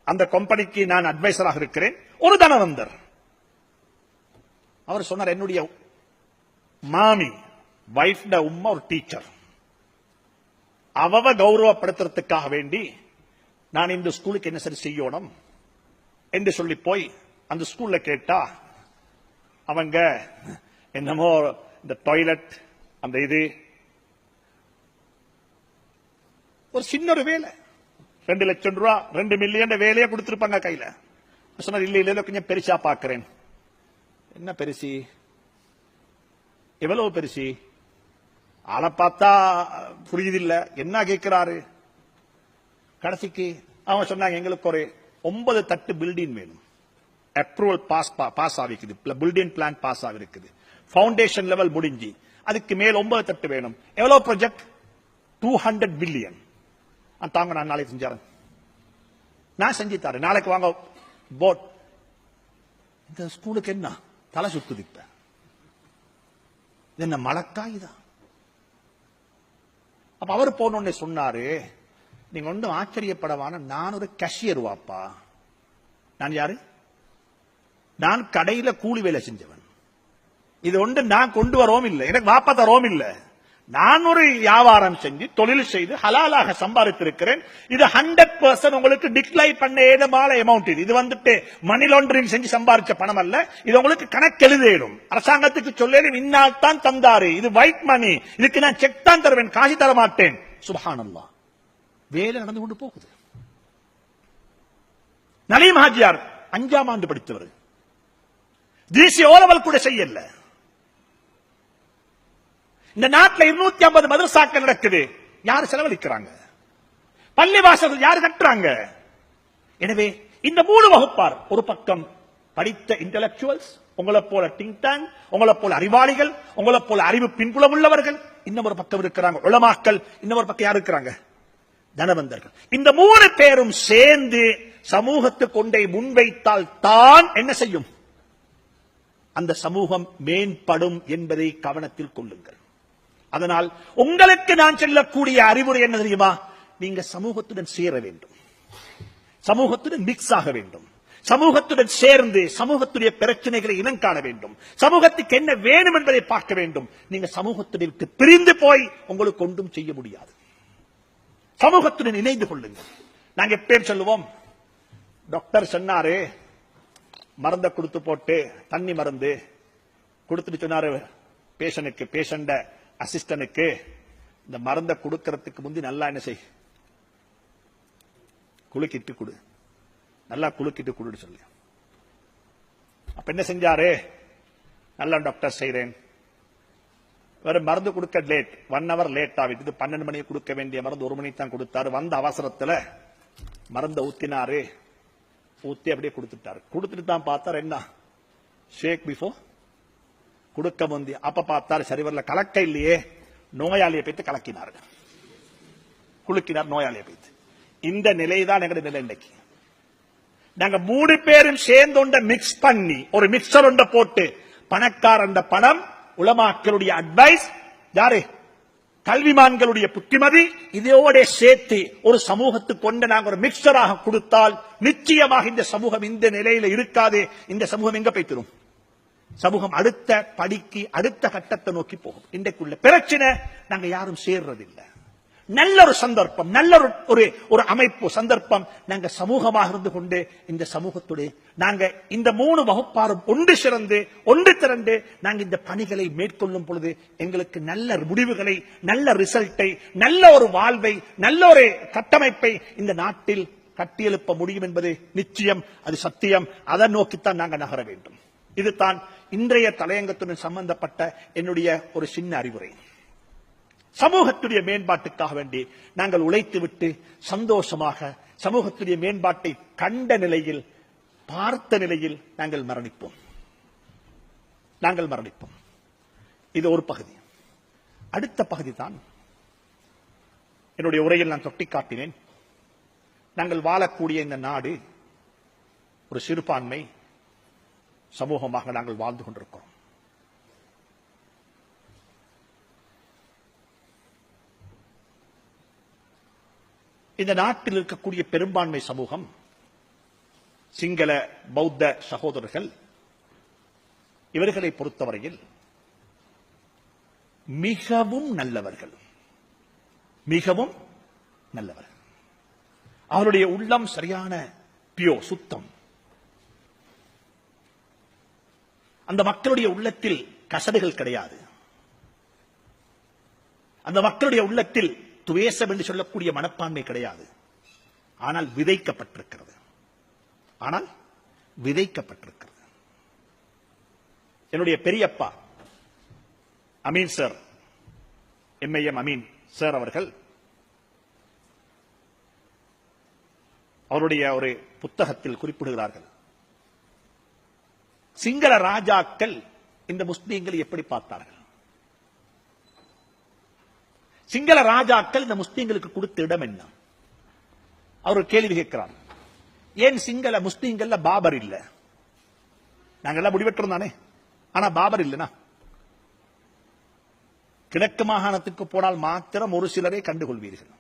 அந்த கம்பெனிக்கு நான் அட்வைசராக இருக்கிறேன், ஒரு தனவந்தர். அவர் சொன்னார், என்னுடைய மாமி வைஃப்ட உம்மா ஒரு டீச்சர், அவ கௌரவப்படுத்துறதுக்காக வேண்டி நான் இந்த ஸ்கூலுக்கு என்ன சரி செய்யணும் என்று சொல்லி போய் அந்த ஸ்கூல்ல கேட்டா அவங்க என்னமோ இந்த டாய்லெட் அந்த இது ஒரு சின்ன ஒரு வேலை, 2 லட்சம் ரூபாய் 2 மில்லியன் வேலையை கொடுத்திருப்பாங்க கையில. சொன்னார், இல்ல இல்ல கொஞ்சம் பெருசா பாக்குறேன். என்ன பெருசி, எவ்வளவு பெருசி, ஆளை பார்த்தா புரியுதில்ல, என்ன கேட்கிறாரு. கடைசிக்கு அவன் சொன்னாங்க, எங்களுக்கு ஒரு 9 தட்டு பில்டிங் வேணும், அப்ரூவல் பாஸ் ஆகிருக்குது, பில்டிங் பிளான் பாஸ் ஆகிருக்குது, பவுண்டேஷன் லெவல் முடிஞ்சு, அதுக்கு மேல் 9 தட்டு வேணும். எவ்வளவு ப்ராஜெக்ட்? 200 பில்லியன். தாங்க, நான் நாளைக்கு செஞ்சாரன், நான் செஞ்சு தரேன், நாளைக்கு வாங்க போட். இந்த ஸ்கூலுக்கு என்ன தலை சுத்துது, இப்ப என்ன மழக்காய்தான். அப்ப அவர் போனோடனே சொன்னாரு, நீங்க ஒன்றும் ஆச்சரியப்படவான, நான் ஒரு கேஷியர் வாப்பா. நான் யாரு? நான் கடையில கூலி வேலை செஞ்சவன். இது ஒன்று நான் கொண்டு வரவும் இல்லை, எனக்கு வாப்பா தரவும் இல்லை. நான் ஒரு வியாபாரம் செஞ்சு தொழில் செய்து ஹலாலாக சம்பாதித்திருக்கிறேன். இது 100% உங்களுக்கு டிக்ளைன் பண்ண ஏதமான அமௌண்ட். இது வந்துட்டு மணி லாண்டரிங் செஞ்சு சம்பாதிச்ச பணம் அல்ல. இது உங்களுக்கு கணக்கு எழுதேடும், அரசாங்கத்துக்கு சொல்லேடும், இன்னால் தான் தந்தாரு, இது ஒயிட் மணி, இதுக்கு நான் செக் தான் தருவேன், காசு தர மாட்டேன். சுப்ஹானல்லாஹ், வேலை நடந்து கொண்டு போகுது. நலீம் ஹாஜியார் 5ஆம் ஆண்டு படித்தவர், தேசிய ஓலவல் கூட செய்யல. இந்த நாட்டில் 250 மதரசாக்கள் நடக்குது, யாரு செலவழிக்கிறாங்க? பள்ளிவாசல் யாரு கட்டுறாங்க? எனவே இந்த 3 வகுப்பார், ஒரு பக்கம் படித்த இன்டெலக்சுவல்ஸ், உங்களை போல திங்க் டேங்க், உங்களை போல அறிவாளிகள், உங்களை போல அறிவு பின்புலம் உள்ளவர்கள், இன்னொரு பக்கம் இருக்கிறாங்க உலமாக்கள், இன்னொரு பக்கம் யார் இருக்கிறாங்க? தனவந்தர்கள். இந்த 3 பேரும் சேர்ந்து சமூகத்தை கொண்டே முன்வைத்தால் தான் என்ன செய்யும்? அந்த சமூகம் மேம்படும் என்பதை கவனத்தில் கொள்ளுங்கள். அதனால் உங்களுக்கு நான் சொல்லக்கூடிய அறிவுரை என்ன தெரியுமா? நீங்க சமூகத்துடன் சேர வேண்டும், சமூகத்துடன் மிக்ஸ் ஆக வேண்டும், சமூகத்துடன் சேர்ந்து சமூகத்துடைய பிரச்சனைகளை இனம் காண வேண்டும், சமூகத்துக்கு என்ன வேணும் என்பதை பார்க்க வேண்டும். நீங்க சமூகத்துடன் பிரிந்து போய் உங்களுக்கு ஒன்றும் செய்ய முடியாது. சமூகத்துடன் இணைந்து கொள்ளுங்கள். நாங்க எப்பயும் சொல்லுவோம், டாக்டர் சொன்னாரு, மருந்தை கொடுத்து போட்டு தண்ணி மருந்து கொடுத்துட்டு சொன்னாரு பேஷனுக்கு, பேஷண்ட அசிஸ்டனுக்கு, இந்த மருந்தை கொடுக்கறதுக்கு முந்தி நல்லா என்ன செய், குலுக்கிட்டு கொடு, நல்லா குலுக்கிட்டு கொடுன்னு சொல்லி. அப்ப என்ன செஞ்சாரு? நல்லா டாக்டர் செய்றேன், வேற மருந்து கொடுக்க லேட், 1 hour லேட் ஆகிட்டு, 12 மணிக்கு கொடுக்க வேண்டிய மருந்து 1 மணிக்கு தான் கொடுத்தாரு. வந்த அவசரத்துல மருந்தை ஊத்தினாரு, ஊத்தி அப்படியே கொடுத்துட்டாரு. கொடுத்துட்டு தான் பார்த்தாரு, என்ன ஷேக் பிஃபோர் கொடுக்க முந்தி. அப்ப பார்த்தாரு சரி வரல, கலக்க இல்லையே, நோயாளியை வைத்து கலக்கினார், குலுக்கினார் நோயாளியை வைத்து. இந்த நிலைதான் எங்களுடைய நிலை. இன்னைக்கு நாங்க 3 பேரும் சேர்ந்து மிக்ஸ் பண்ணி ஒரு மிக்சர் ஒன்றை போட்டு, பணக்காரண்ட பணம், உலமாக்களுடைய அட்வைஸ், யாரு கல்விமான்களுடைய புத்திமதி, இதோட சேர்த்து ஒரு சமூகத்துக்கு கொண்டு நாங்கள் ஒரு மிக்சராக கொடுத்தால் நிச்சயமாக இந்த சமூகம் இந்த நிலையில இருக்காது. இந்த சமூகம் எங்க போய்த்திரும்? சமூகம் அடுத்த படிக்கு, அடுத்த கட்டத்தை நோக்கி போகும். இன்றைக்குள்ள பிரச்சனை, நாங்க யாரும் சேர்றதில்லை. நல்ல ஒரு சந்தர்ப்பம், நல்ல ஒரு அமைப்பு சந்தர்ப்பம், நாங்க சமூகமாக இருந்து கொண்டு இந்த சமூகத்துடைய நாங்க இந்த 3 வகுப்பாரும் ஒன்று சிறந்து ஒன்று திரண்டு நாங்க இந்த பணிகளை மேற்கொள்ளும் பொழுது எங்களுக்கு நல்ல முடிவுகளை, நல்ல ரிசல்ட்டை, நல்ல ஒரு வாழ்வை, நல்ல ஒரு கட்டமைப்பை இந்த நாட்டில் கட்டியெழுப்ப முடியும் என்பது நிச்சயம், அது சத்தியம். அதை நோக்கித்தான் நாங்கள் நகர வேண்டும். இதுதான் இன்றைய தலையங்கத்துடன் சம்பந்தப்பட்ட என்னுடைய ஒரு சின்ன அறிவுரை. சமூகத்துடைய மேம்பாட்டுக்காக வேண்டி நாங்கள் உழைத்துவிட்டு சந்தோஷமாக சமூகத்துடைய மேம்பாட்டை கண்ட நிலையில், பார்த்த நிலையில் நாங்கள் மரணிப்போம். இது ஒரு பகுதி. அடுத்த பகுதி தான் என்னுடைய உரையில் நான் தொட்டிக்காட்டினேன். நாங்கள் வாழக்கூடிய இந்த நாடு ஒரு சிறுபான்மை சமூகமாக நாங்கள் வாழ்ந்து கொண்டிருக்கிறோம். இந்த நாட்டில் இருக்கக்கூடிய பெரும்பான்மை சமூகம், சிங்கள பௌத்த சகோதரர்கள், இவர்களை பொறுத்தவரையில் மிகவும் நல்லவர்கள், மிகவும் நல்லவர்கள். அவருடைய உள்ளம் சரியான பியோ, சுத்தம். அந்த மக்களுடைய உள்ளத்தில் கசடுகள் கிடையாது. அந்த மக்களுடைய உள்ளத்தில் துவேஷம் என்று சொல்லக்கூடிய மனப்பான்மை கிடையாது. ஆனால் விதைக்கப்பட்டிருக்கிறது. என்னுடைய பெரியப்பா Ameen sir, MIM Ameen sir அவர்கள் அவருடைய ஒரு புத்தகத்தில் குறிப்பிடுகிறார்கள், சிங்கள ராஜாக்கள் இந்த முஸ்லீம்களை எப்படி பார்த்தார்கள். சிங்கள ராஜாக்கள் இந்த முஸ்லீம்களுக்கு கொடுத்த இடம் என்ன? அவர் கேள்வி கேட்கிறார். ஏன் சிங்கள முஸ்லீம்கள்ல பாபர் இல்ல? நாங்கெல்லாம் முடிவெற்றோம் தானே, ஆனா பாபர் இல்லனா? கிழக்கு மாகாணத்துக்கு போனால் மாத்திரம் ஒரு சிலரை கண்டுகொள்வீர்கள்.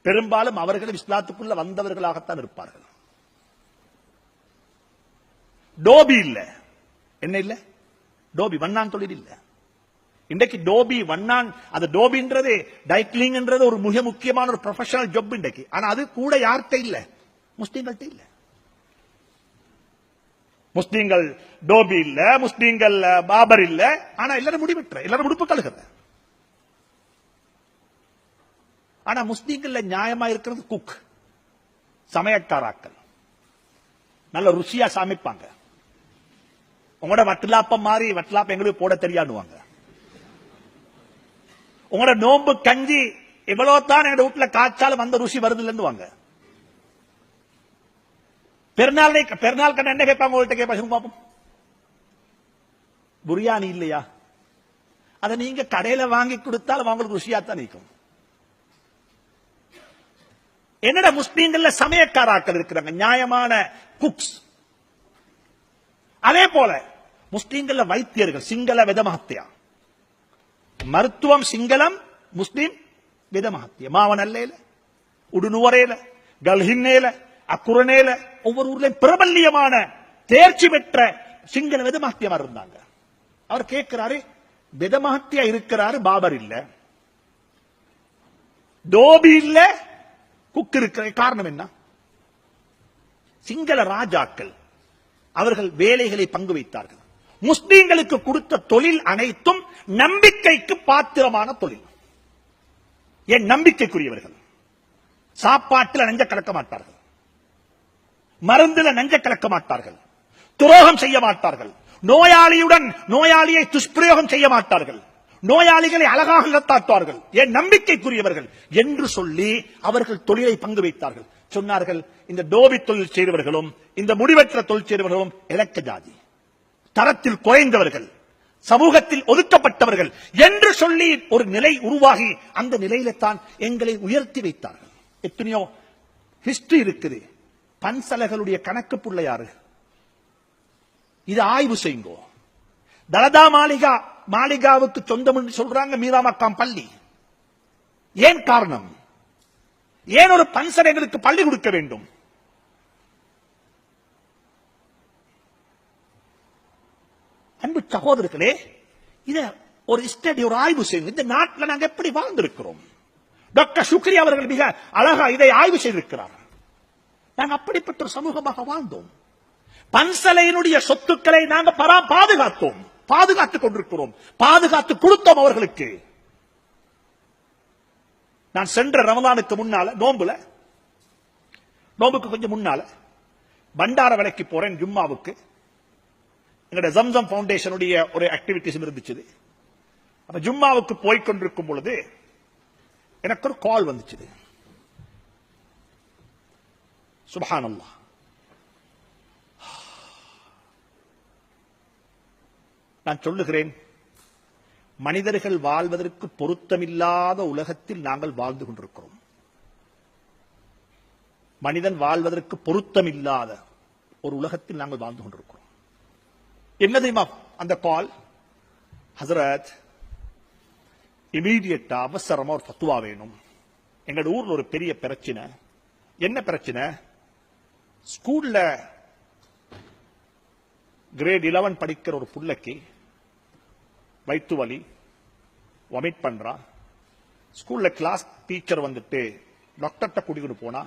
பெரும்பாலும் அவர்கள் இஸ்லாத்துக்குள்ள வந்தவர்களாகத்தான் இருப்பார்கள். டோபி இல்ல. என்ன இல்ல? டோபி, வண்ணான் தொழில் இல்ல. இன்றைக்கு டோபி, வண்ணான், அது டோபின்றது, டைக்லிங்ன்றது ஒரு மிக முக்கியமான ஒரு ப்ரொஃபஷனல் ஜாப் இன்றைக்கு. ஆனா அது கூட யார்கிட்ட இல்ல? முஸ்லீம்கள்ட்ட இல்ல. முஸ்லீம்கள் டோபி இல்ல, முஸ்லீம்கள் பாபர் இல்ல. ஆனா எல்லாரும் முடிவெற்ற, எல்லாரும் உடுப்பு கழுகுற. ஆனா முஸ்லீம்கள்ல நியாயமா இருக்கிறது குக், சமையக்காராக்கள். நல்ல ருசியா சமைப்பாங்க. உங்களோட வட்டலாப்பம் மாறி வட்டலாப்பம் எங்களுக்கு போட தெரியாதுவாங்க. உங்களோட நோம்பு கஞ்சி எவ்வளவு தான் எங்க வீட்டுல காய்ச்சாலும் அந்த ருசி வருது இல்லைன்னு வாங்க. பெருநாள் கண்ண என்ன கேட்பாங்க உங்கள்கிட்ட? கேட்பாங்க பாப்போம், பிரியாணி இல்லையா? அதை நீங்க கடையில வாங்கி கொடுத்தாலும் அவங்களுக்கு ருசியாத்தான் நிற்கும். என்னடா முஸ்லீம்கள்ல சமயக்காராக்கள் இருக்கிறாங்க, நியாயமான குக்ஸ். அதே போல முஸ்லீம்கள்ல வைத்தியர்கள், சிங்கள வெதமஹத்தியா மருத்துவம், சிங்களம், முஸ்லீம் வெதமஹத்திய. மாவனல்லையில, உடுநுவரையில, கல்ஹின்னேல, அக்குரனேல, ஒவ்வொரு ஊர்லயும் பிரபல்யமான தேர்ச்சி பெற்ற சிங்கள வெதமஹத்தியமா இருந்தாங்க. அவர் கேட்கிறாரு, வெதமஹத்தியா இருக்கிறாரு, பாபர் இல்ல, டோபி இல்ல, குக் இருக்கிற காரணம் என்ன? சிங்கள ராஜாக்கள் அவர்கள் வேலைகளை பங்கு வைத்தார்கள். முஸ்லீம்களுக்கு கொடுத்த தொழில் அனைத்தும் நம்பிக்கைக்கு பாத்திரமான தொழில். என் நம்பிக்கைக்குரியவர்கள். சாப்பாட்டில் நஞ்ச கலக்க மாட்டார்கள், மருந்துல நஞ்ச கலக்க மாட்டார்கள், துரோகம் செய்ய மாட்டார்கள், நோயாளியை துஷ்பிரயோகம் செய்ய மாட்டார்கள், நோயாளிகளை அழகாக நடத்தாட்டுவார்கள். என் நம்பிக்கைக்குரியவர்கள் என்று சொல்லி அவர்கள் தொழிலை பங்கு வைத்தார்கள். சொன்னார்கள், இந்த டோபி தொழில் செய்தவர்களும் இந்த முடிவற்ற தொழில் செய்தவர்களும் இலக்க ஜாதி, தரத்தில் குறைந்தவர்கள், சமூகத்தில் ஒதுக்கப்பட்டவர்கள் என்று சொல்லி ஒரு நிலை உருவாகி அந்த நிலையில தான் எங்களை உயர்த்தி வைத்தார்கள். எத்தனையோ ஹிஸ்டரி இருக்குது. பன்சலைகளுடைய கணக்கு புள்ள யாரு? இது ஆய்வு செய்யுங்கோ. தலதா மாளிகாவுக்கு சொந்தம் என்று சொல்றாங்க மீராமக்காம் பள்ளி. ஏன் காரணம்? ஏன் ஒரு பன்சலைகளுக்கு பள்ளி கொடுக்க வேண்டும்? அன்பு சகோதரர்களே, இத ஒரு ஸ்டடி, ஒரு ஆய்வு செய்யுங்க. இந்த நாட்டில் நாங்கள் எப்படி வாழ்ந்திருக்கிறோம்? டாக்டர் சுக்ரி அவர்கள் மிக அழகா இதை ஆய்வு செய்திருக்கிறார். நாங்கள் அப்படிப்பட்ட ஒரு சமூகமாக வாழ்ந்தோம். பன்சலையினுடைய சொத்துக்களை நாங்கள் பாதுகாத்தோம், பாதுகாத்துக் கொண்டிருக்கிறோம், பாதுகாத்து கொடுத்தோம் அவர்களுக்கு. நான் சென்ற ரமலானுக்கு முன்னால, நோம்புக்கு கொஞ்சம் முன்னால பண்டார விலைக்கு போறேன் ஜும்மாவுக்கு. எங்களுடைய ஜம்சம் பவுண்டேஷனுடைய ஒரு ஆக்டிவிட்டிஸ் இருந்துச்சு. அப்ப ஜும்மாவுக்கு போய்கொண்டிருக்கும் பொழுது எனக்கு ஒரு கால் வந்துச்சு. சுப்ஹானல்லாஹ், நான் சொல்லுகிறேன், மனிதர்கள் வாழ்வதற்கு பொருத்தமில்லாத உலகத்தில் நாங்கள் வாழ்ந்து கொண்டிருக்கிறோம். மனிதன் வாழ்வதற்கு பொருத்தமில்லாத ஒரு உலகத்தில் நாங்கள் வாழ்ந்து கொண்டிருக்கிறோம். என்ன தெரியுமா அந்த கால்? ஹசரத், இமீடியட்டா அவசரமா ஒரு ஃபத்வா வேணும். எங்க ஊர்ல ஒரு பெரிய பிரச்சனை, என்ன பிரச்சனை? ஸ்கூல்ல கிரேட் 11 படிக்கிற ஒரு புள்ளைக்கு வயிற்று வலி, வமிட் பண்றான். ஸ்கூல்ல கிளாஸ் டீச்சர் வந்துட்டு டாக்டர்கிட்ட கூட்டிட்டு போனா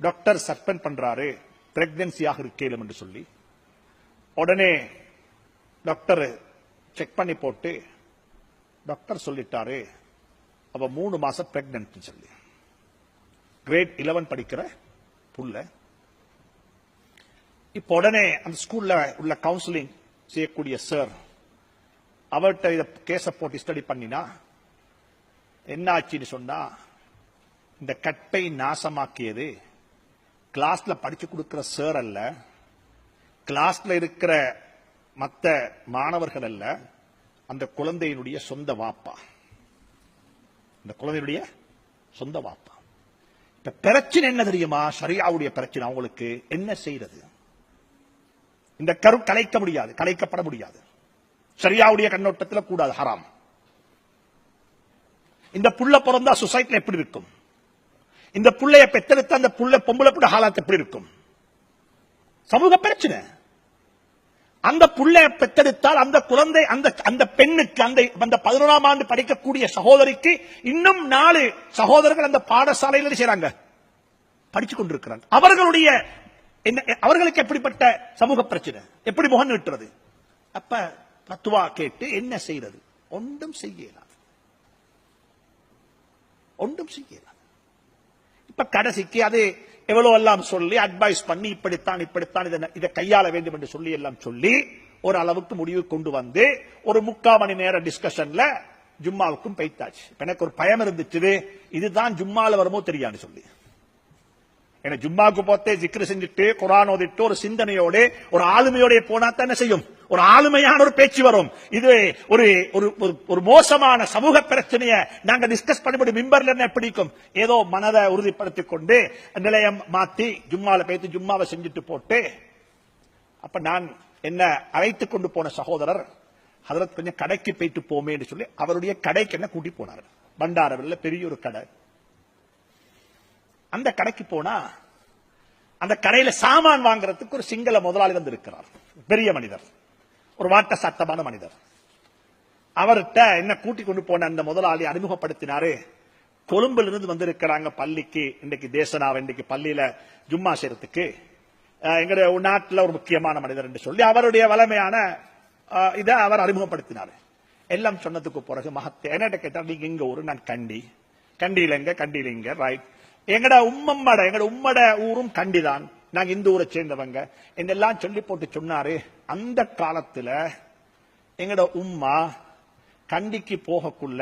டாக்டர் சஸ்பெண்ட் பண்றாரு, பிரெக்னன்சியாக இருக்கேலும் என்று சொல்லி. உடனே டாக்டர் செக் பண்ணி போட்டு டாக்டர் சொல்லிட்டாரு அவ 3 மாசம் பிரெக்னன்ட் சொல்லி. கிரேட் 11 படிக்கிற புள்ள. இப்ப உடனே அந்த ஸ்கூல்ல உள்ள கவுன்சிலிங் செய்யக்கூடிய சார் அவர்கிட்ட இத கேஸ போட்டு ஸ்டடி பண்ணினா என்ன ஆச்சுன்னு சொன்னா, இந்த கற்பை நாசமாக்கியது கிளாஸ்ல படிச்சு கொடுக்கிற சார் அல்ல, கிளாஸ்ல இருக்கிற மற்ற மாணவர்கள் அல்ல, அந்த குழந்தையினுடைய சொந்த வாப்பா. அந்த குழந்தையுடைய சொந்த வாப்பா. இப்ப பிரச்சனை என்ன தெரியுமா? ஷரியாவுடைய பிரச்சனை. அவங்களுக்கு என்ன செய்யறது? இந்த கரு கலைக்க முடியாது, கலைக்கப்பட முடியாது. ஷரியாவுடைய கண்ணோட்டத்தில் கூடாது, ஹராம். இந்த புள்ள பிறந்தா சொசைட்டில எப்படி இருக்கும்? இந்த புள்ளைய பெற்றெடுத்த அந்த புள்ள பொம்பளை கூட ஹாலாத் எப்படி இருக்கும்? சமூக பிரச்சனை. அந்த புள்ளைய பெற்றெடுத்தால் அந்த குழந்தை அந்த பெண்ணுக்கு அந்த 11ஆம் ஆண்டு படிக்கக்கூடிய சகோதரிக்கு இன்னும் 4 சகோதரர்கள் அந்த பாடசாலையில் செய்றாங்க, படிச்சு கொண்டிருக்கிறாங்க. அவர்களுக்கு எப்படிப்பட்ட சமூக பிரச்சனை? எப்படி முகம் விட்டுறது? அப்ப பத்துவா கேட்டு என்ன செய்யறது? ஒன்றும் செய்யலாம், ஒன்றும் செய்யலாம். இப்ப கடைசிக்கு அது எவ்வளவு எல்லாம் சொல்லி அட்வைஸ் பண்ணி இப்படித்தான் இதை கையாள வேண்டும் என்று சொல்லி எல்லாம் சொல்லி ஒரு அளவுக்கு முடிவு கொண்டு வந்து ஒரு 3/4 மணி நேர டிஸ்கஷன்ல ஜும்மாவுக்கும் பெய்தாச்சு. எனக்கு ஒரு பயம் இருந்துச்சு, இதுதான் ஜும்மால வருமோ தெரியாது சொல்லி. ஏன்னா ஜும்மாவுக்கு போத்தே ஜிக்ரு செஞ்சுட்டு குர்ஆன் ஓதிட்டு ஒரு சிந்தனையோட ஒரு ஆளுமையோட போனா தான் என்ன செய்யும்? ஒரு ஆளுமையான ஒரு பேச்சு வரும். இது ஒரு மோசமான சமூக பிரச்சனையை நாங்க டிஸ்கஸ் பண்ணி மிம்பர்ல என்ன பிடிக்கும்? ஏதோ மனதை உறுதிப்படுத்திக் கொண்டு நிலையம் மாத்தி ஜும்மால பேசி ஜும்மாவை செஞ்சுட்டு போட்டு, அப்ப நான் என்ன அழைத்துக் கொண்டு போன சகோதரர் ஹதரத் கொஞ்சம் கடைக்கு போயிட்டு போமே என்று சொல்லி அவருடைய கடைக்கு என்ன கூட்டி போனார். பண்டாரவில் பெரிய ஒரு கடை. அந்த கடைக்கு போனா அந்த கடையில சாமான் வாங்குறதுக்கு ஒரு சிங்கள முதலாளி வந்து இருக்கிறார். பெரிய மனிதர், ஒரு வாட்ட சட்டமான மனிதர். அவர்கிட்ட என்ன கூட்டி கொண்டு போன அந்த முதலாளி அறிமுகப்படுத்தினாரு. கொழும்புல இருந்து வந்திருக்கிறாங்க பள்ளிக்கு, இன்னைக்கு தேசனாவ இன்னைக்கு பள்ளியில ஜும்மா செய்யறதுக்கு. எங்களுடைய நாட்டில் ஒரு முக்கியமான மனிதர் என்று சொல்லி அவருடைய வளமையான இதை அவர் அறிமுகப்படுத்தினார். எல்லாம் சொன்னதுக்கு பிறகு மகத்தே என்ன கேட்டார், நீங்க இங்க ஊரு? நான் கண்டியில இங்க ரைட். எங்கட உம்மட ஊரும் கண்டிதான், நாங்க இந்த ஊரை சேர்ந்தவங்க என்னெல்லாம் சொல்லி போட்டு சொன்னாரு. அந்த காலத்துல எங்கட உம்மா கண்டிக்கு போகக்குள்ள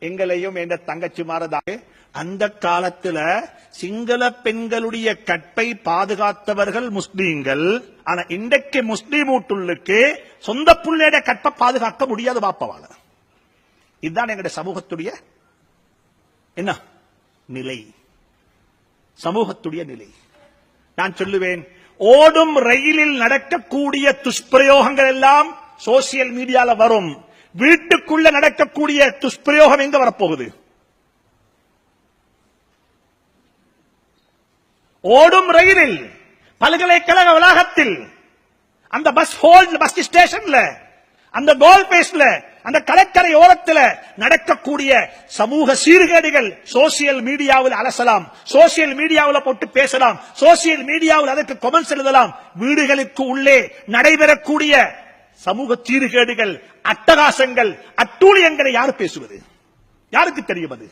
எங்களையும் எந்த தங்கச்சி மாறதாக அந்த காலத்துல சிங்கள பெண்களுடைய கற்பை பாதுகாத்தவர்கள் முஸ்லீம்கள். ஆனா இன்றைக்கு முஸ்லீம் வீட்டுள்ளுக்கு சொந்த புள்ளைய கற்பை பாதுகாக்க முடியாது பாப்பவால. இதுதான் எங்களுடைய சமூகத்துடைய என்ன நிலை, சமூகத்துடைய நிலை. நான் சொல்லுவேன், ஓடும் ரயிலில் நடக்கக்கூடிய துஷ்பிரயோகங்கள் எல்லாம் சோசியல் மீடியால வரும். வீட்டுக்குள்ள நடக்கக்கூடிய துஷ்பிரயோகம் எங்க வரப்போகுது? ஓடும் ரயிலில், பல்கலைக்கழக வளாகத்தில், அந்த பஸ் ஸ்டேஷன்ல, அந்த கோல் பேஸ்ல, அந்த கடற்கரை ஓரத்தில் நடக்கக்கூடிய சமூக சீர்கேடுகள் சோசியல் மீடியாவில் அலசலாம், சோசியல் மீடியாவில் போட்டு பேசலாம், சோசியல் மீடியாவில் அதற்கு கமெண்ட்ஸ் எழுதலாம். வீடுகளுக்கு உள்ளே நடைபெறக்கூடிய சமூக சீர்கேடுகள், அட்டகாசங்கள், அட்டூழியங்களை யார் பேசுவது? யாருக்கு தெரியும் அது?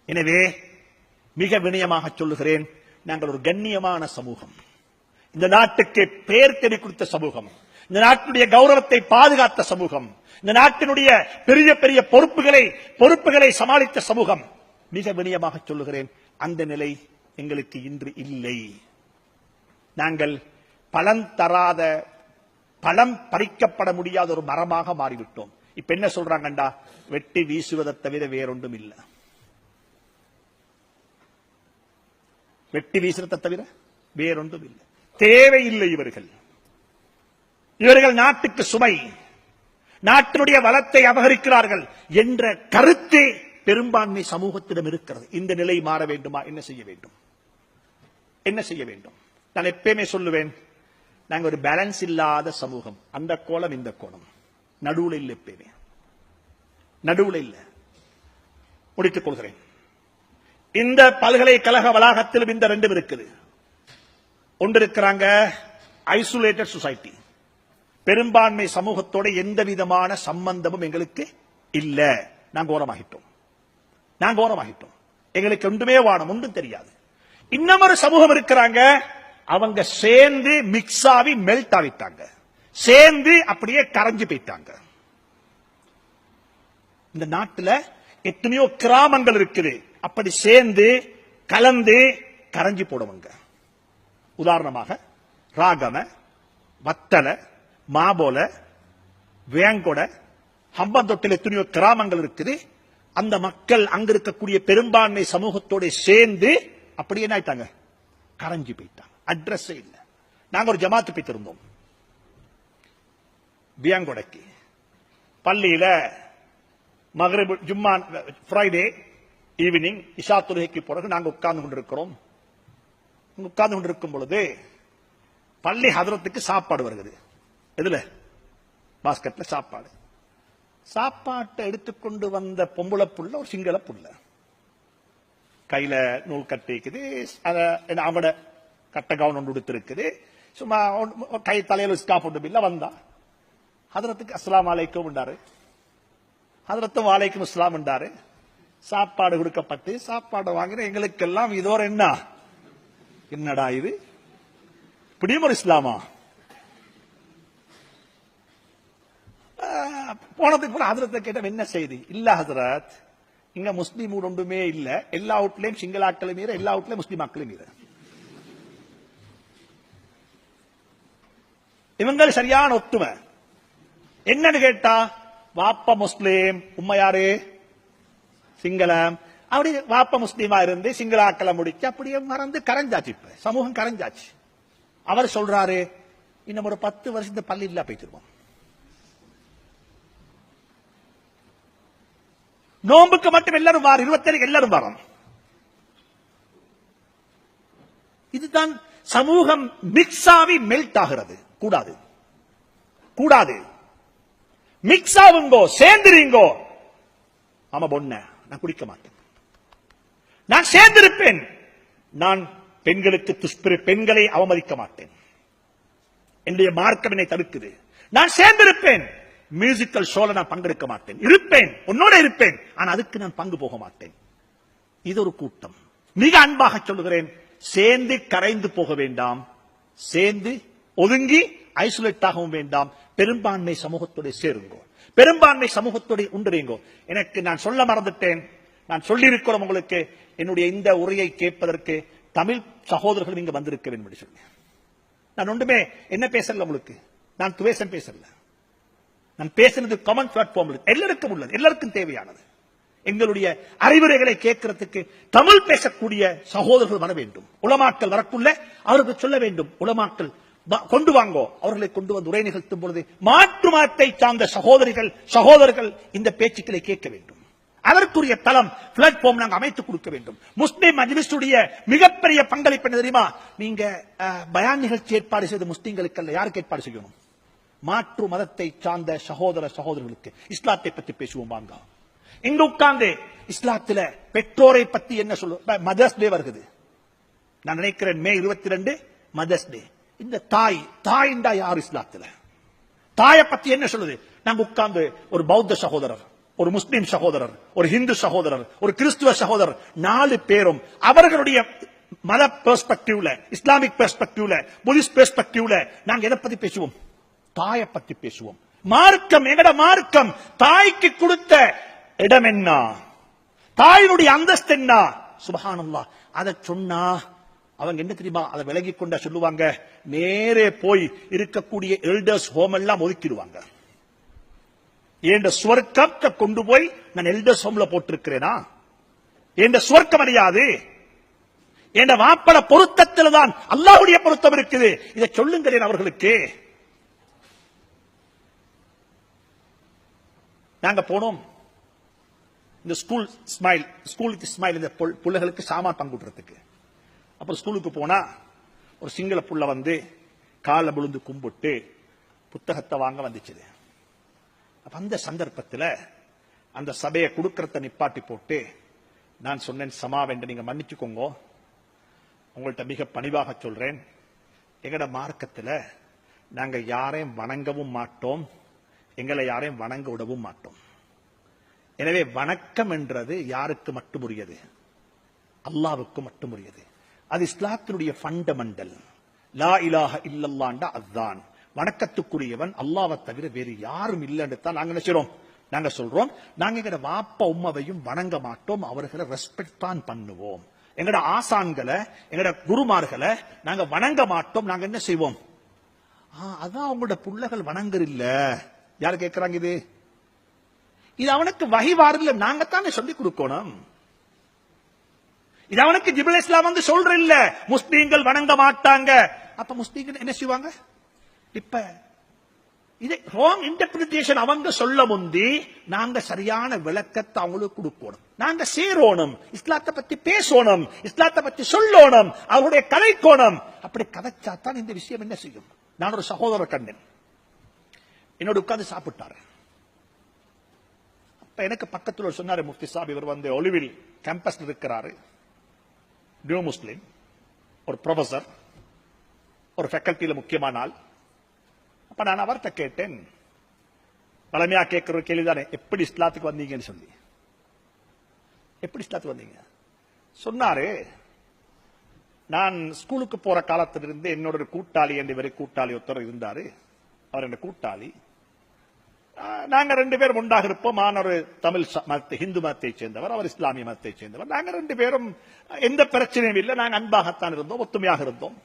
எனவே மிக வினயமாக சொல்லுகிறேன், நாங்கள் ஒரு கண்ணியமான சமூகம், இந்த நாட்டுக்கு பெயர் தேடி கொடுத்த சமூகம், இந்த நாட்டுடைய கௌரவத்தை பாதுகாத்த சமூகம், இந்த நாட்டினுடைய பெரிய பெரிய பொறுப்புகளை சமாளித்த சமூகம். மிக வினயமாக சொல்லுகிறேன், அந்த நிலை எங்களுக்கு இன்று இல்லை. நாங்கள் பலன் தராத, பழம் பறிக்கப்பட முடியாத ஒரு மரமாக மாறிவிட்டோம். இப்ப என்ன சொல்றாங்கண்டா, வெட்டி வீசுவதை தவிர வேறொன்றும் இல்லை. வெட்டி வீசுறதை தவிர வேறொன்றும் இல்லை. தேவையில்லை இவர்கள் நாட்டுக்கு சுமை, நாட்டினுடைய வளத்தை அபகரிக்கிறார்கள் என்ற கருத்து பெரும்பான்மை சமூகத்திடம் இருக்கிறது. இந்த நிலை மாற வேண்டுமா? என்ன செய்ய வேண்டும்? என்ன செய்ய வேண்டும்? நான் எப்பயுமே சொல்லுவேன், நாங்க ஒரு பேலன்ஸ் இல்லாத சமூகம். அந்த கோணம் இந்த கோணம் நடுவுல இல்ல. எப்பயுமே நடுவுல இல்ல. முடித்துக் கொள்கிறேன். இந்த பல்கலைக்கழக வளாகத்திலும் இந்த ரெண்டும் இருக்குது. ஒன்று இருக்கிறாங்க ஐசோலேட்டட் சொசைட்டி, பெரும்பான்மை சமூகத்தோட எந்த விதமான சம்பந்தமும் எங்களுக்கு இல்ல, நாங்க ஓரமாகிட்டோம், எங்களுக்கு ஒன்றுமே வானம், ஒன்றும் தெரியாது. இன்னமொரு சமூகம் இருக்கிறாங்க, அவங்க சேர்ந்து மிக்ஸ் ஆகி மெல்ட் ஆகிட்டாங்க, சேர்ந்து அப்படியே கரைஞ்சு போயிட்டாங்க. இந்த நாட்டில் எத்தனையோ கிராமங்கள் இருக்குது, அப்படி சேர்ந்து கலந்து கரைஞ்சி போடுவாங்க. உதாரணமாக ராகம, வத்தல, மாபோல, வேங்கொட, ஹம்பந்தொட்டில் எத்தனையோ கிராமங்கள் இருக்குது. அந்த மக்கள் அங்க இருக்கக்கூடிய பெரும்பான்மை சமூகத்தோட சேர்ந்து அப்படியே என்ன ஆயிட்டாங்க, கரைஞ்சி போயிட்டாங்க. அட்ரஸ் இல்ல. நாங்க ஒரு ஜமாத்து போய்த்திருந்தோம் வியாங்கொடைக்கு. பள்ளியில மகரிப் ஜும்மா ஃப்ரைடே ஈவினிங் இஷா தொழுகைக்கு பிறகு நாங்க உட்கார்ந்து கொண்டிருக்கிறோம். உட்கார்ந்து கொண்டிருக்கும் பொழுது பள்ளி ஹதரத்துக்கு சாப்பாடு வருகிறது. எதுல? பாஸ்கெட்ல சாப்பாடு. சாப்பாட்டை எடுத்துக்கொண்டு வந்த பொம்பளை புள்ள ஒரு சிங்கள புள்ள, கையில நூல் கட்டிக்குது, அவட கட்ட கவுன் ஒன்று எடுத்திருக்குது. சும்மா கை தலையில ஸ்காப் ஒன்று இல்ல. வந்தா ஹதரத்துக்கு அஸ்ஸலாமு அலைக்கும் என்றாரு. ஹதரத்தும் வாலைக்கும் அஸ்ஸலாம் என்றாரு. சாப்பாடு கொடுக்கப்பட்டு சாப்பாடு வாங்கின எங்களுக்கெல்லாம் இதோர் என்ன, என்னடா இது, இப்படியும் ஒரு இஸ்லாமா? போனதுக்கு கூட ஹதரத்தை கேட்ட என்ன செய்தி? இல்ல ஹதரத், இங்க முஸ்லீம் ஒன்றுமே இல்ல, எல்லா வீட்லயும் சிங்களாக்களும் மீற, எல்லா வீட்லயும் முஸ்லீம் ஆக்களும் மீற. இவங்க சரியான ஒத்துமை. என்னன்னு கேட்டா, வாப்பா முஸ்லீம், உம்மா யாரு சிங்களம். அப்படி வாப்பா முஸ்லீமா இருந்து சிங்களாக்களை முடிச்சு அப்படியே மறந்து கரைஞ்சாச்சு. இப்ப சமூகம் கரைஞ்சாச்சு. அவர் சொல்றாரு, இன்னும் ஒரு 10 வருஷத்து பள்ளி இல்ல போய்த்திருவோம். நோம்புக்கு மட்டும் எல்லாரும் வாரம், 27 எல்லாரும் வாரம். இதுதான் சமூகம் மிக்ஸ் ஆகி மெல்ட் ஆகிறது. கூடாது, கூடாது. மிக்ஸ் ஆகுங்கோ, சேர்ந்துருங்கோ. ஆமா பொண்ண, நான் குடிக்க மாட்டேன், நான் சேர்ந்திருப்பேன். நான் பெண்களுக்கு பெண்களை அவமதிக்க மாட்டேன், என்னுடைய மார்க்கம் என்னை தடுக்குது. நான் சேர்ந்திருப்பேன். மியூசிக்கல் ஷோல நான் பங்கெடுக்க மாட்டேன், இருப்பேன், உன்னோட இருப்பேன், ஆனா அதுக்கு நான் பங்கு போக மாட்டேன். இது ஒரு கூட்டம். மிக அன்பாக சொல்லுகிறேன், சேர்ந்து கரைந்து போக வேண்டாம், சேர்ந்து ஒதுங்கி ஐசோலேட் ஆகவும் வேண்டாம். பெரும்பான்மை சமூகத்தோட சேருங்கோ, பெரும்பான்மை சமூகத்தோட உண்டுறீங்கோ. எனக்கு நான் சொல்ல மறந்துட்டேன், நான் சொல்லியிருக்கிறோம் உங்களுக்கு, என்னுடைய இந்த உரையை கேட்பதற்கு தமிழ் சகோதரர்கள் இங்க வந்திருக்க வேண்டும் என்று சொன்னேன். நான் ஒன்றுமே என்ன பேசல உங்களுக்கு, நான் துவேஷம் பேசல, நான் பேசினது காமன் பிளாட்ஃபார்ம், எல்லாருக்கும் உள்ளது, எல்லாருக்கும் தேவையானது. எங்களுடைய அறிவுரைகளை கேட்கறதுக்கு தமிழ் பேசக்கூடிய சகோதரர்கள் வர வேண்டும். உலமாக்கள் வரக்குள்ள அவருக்கு சொல்ல வேண்டும், உலமாக்கள் கொண்டு வாங்கோ. அவர்களை கொண்டு வந்து உரை நிகழ்த்தும் பொழுது மாற்று மதத்தை சார்ந்த சகோதரர்கள் இந்த பேச்சுக்களை கேட்க வேண்டும். அதற்குரிய தளம் பிளாட்ஃபார்ம் நாங்கள் அமைத்துக் கொடுக்க வேண்டும். முஸ்லிம் மஜ்லிஸுடைய மிகப்பெரிய பங்களிப்பு என்ன தெரியுமா? நீங்க பயான் நிகழ்ச்சி ஏற்பாடு செய்த முஸ்லிம்களுக்கு அல்ல, யாருக்கு ஏற்பாடு செய்யணும்? மாற்று மதத்தை சார்ந்த சகோதரர்களுக்கு. இஸ்லாத்தை பற்றி பேசுவோம் வாங்க. இங்க உட்கார்ந்து இஸ்லாத்துல பெற்றோரை பத்தி என்ன சொல்லுவோம்? மதர்ஸ் டே வருகிறது, நான் நினைக்கிறேன் மே 22 மதர்ஸ் டே. இந்த தாய்ண்டா யார் இஸ்லாத்துல? தாயை பத்தி என்ன சொல்லுது? நாங்க உட்கார்ந்து ஒரு பௌத்த சகோதரர், ஒரு முஸ்லிம் சகோதரர், ஒரு ஹிந்து சகோதரர், ஒரு கிறிஸ்துவ சகோதரர், 4 பேரும் அவர்களுடைய மத பெர்ஸ்பெக்டிவ்ல, இஸ்லாமிக் பெர்ஸ்பெக்டிவ்ல, புத்திஸ்ட் பெர்ஸ்பெக்டிவ்ல நாங்க எதை பத்தி பேசுவோம்? தாயை பத்தி பேசுவோம். மார்க்கம், எங்கட மார்க்கம் தாய்க்கு கொடுத்த இடம் என்ன, தாயினுடைய அந்தஸ்து என்ன? சுப்ஹானல்லாஹ். அதை சொன்னா அவங்க என்ன தெரியுமா, அதை விலகி கொண்டா சொல்லுவாங்க, நேரே போய் இருக்கக்கூடிய எல்டர்ஸ் ஹோம் எல்லாம் ஒதுக்கிடுவாங்க. என் சுவர்க்கத்தை கொண்டு போய் நான் எல்டர்ஸ் ஹோம்ல போட்டிருக்கிறேனா? என் சுவர்க்கம் அறியாது. என் வாப்பட பொருத்தத்தில் தான் அல்லாஹ்வுடைய பொருத்தம் இருக்குது. இதை சொல்லுங்களேன் அவர்களுக்கு. நாங்க போனோம், இந்த ஸ்கூலுக்கு ஸ்மைல் இந்த பிள்ளைகளுக்கு சாமான் பங்குடுறதுக்கு. அப்புறம் ஸ்கூலுக்கு போனா ஒரு சிங்கள புள்ள வந்து காலை விழுந்து கும்பிட்டு புத்தகத்தை வாங்க வந்துச்சு. அப்ப அந்த சந்தர்ப்பத்தில் அந்த சபையை கொடுக்கறத நிப்பாட்டி போட்டு நான் சொன்னேன், சமாவென்று நீங்க மன்னிச்சுக்கோங்க, உங்கள்கிட்ட மிக பணிவாக சொல்றேன், எங்கட மார்க்கத்தில் நாங்க யாரையும் வணங்கவும் மாட்டோம், எங்களை யாரையும் வணங்க விடவும் மாட்டோம். எனவே வணக்கம் என்றது யாருக்கு மட்டும் உரியது? அல்லாவுக்கு மட்டும் உரியது. அது இஸ்லாத்தினுடைய ஃபண்டமெண்டல். லா இலாஹ இல்லல்லாஹ் அதுதான் வணக்கத்துக்குரியவன் அல்லாஹ்வை தவிர வேறு யாரும் இல்லைன்னு தான் நாங்க நினைக்கிறோம். நாங்க சொல்றோம், நாங்க எங்கட வாப்பா உம்மாவையும் வணங்க மாட்டோம், அவர்களை ரெஸ்பெக்ட் தான் பண்ணுவோம். எங்கட ஆசான்களை எங்கட குருமார்களை நாங்க வணங்க மாட்டோம். நாங்க என்ன செய்வோம்? அதான் அவங்களோட புள்ளைகள் வணங்குற இல்ல. யாரு கேட்கிறாங்க? இது அவனுக்கு வஹி வாரில்ல, நாங்க தானே சொல்லி கொடுக்கணும். இது அவனுக்கு ஜிப்ரீல் இஸ்லாம் வந்து சொல்ற இல்ல முஸ்லீம்கள் வணங்க மாட்டாங்க. அப்ப முஸ்லீம்கள் என்ன செய்வாங்க? இப்ப இது ராங் இன்டர்பிரிட்டேஷன் அவங்க சொல்ல முந்தி நாங்க சரியான விளக்கத்தை அவங்களுக்கு கொடுக்கணும். நாங்க சேரோணும், இஸ்லாத்தை பத்தி பேசணும், இஸ்லாத்தை பத்தி சொல்லணும், அவருடைய கதைக்கோணம். அப்படி கதைச்சாத்தான் இந்த விஷயம் என்ன செய்யும். நான் ஒரு சகோதரர் கண்டேன், என்னோட உட்கார்ந்து சாப்பிட்டாரு. அப்ப எனக்கு பக்கத்தில் சொன்னாரு, முஃப்தி சாப் இவர் வந்து ஒலிவில் கேம்பஸ்ல இருக்கிறாரு, நியூ முஸ்லிம், ஒரு ப்ரொஃபசர், ஒரு ஃபேக்கல்டியில முக்கியமான ஆள். அப்ப நான் அவர்கிட்ட கேட்டேன், பழமையா கேட்கிற கேள்விதானே, எப்படி இஸ்லாத்துக்கு வந்தீங்கன்னு சொல்லி. எப்படி இஸ்லாத்துக்கு வந்தீங்க சொன்னாரு. நான் ஸ்கூலுக்கு போற காலத்திலிருந்து என்னோட ஒரு கூட்டாளி, என் கூட்டாளி ஒருத்தர் இருந்தாரு, அவர் என்ன கூட்டாளி. நாங்க ரெண்டு பேரும் ஒன்றாக இருப்போம். நான் ஒரு தமிழ் மதத்தை, ஹிந்து மதத்தை சேர்ந்தவர், அவர் இஸ்லாமிய மதத்தை சேர்ந்தவர். நாங்க ரெண்டு பேரும் எந்த பிரச்சனையும் இல்லை, நாங்க அன்பாகத்தான் இருந்தோம், ஒத்துமையாக இருந்தோம்.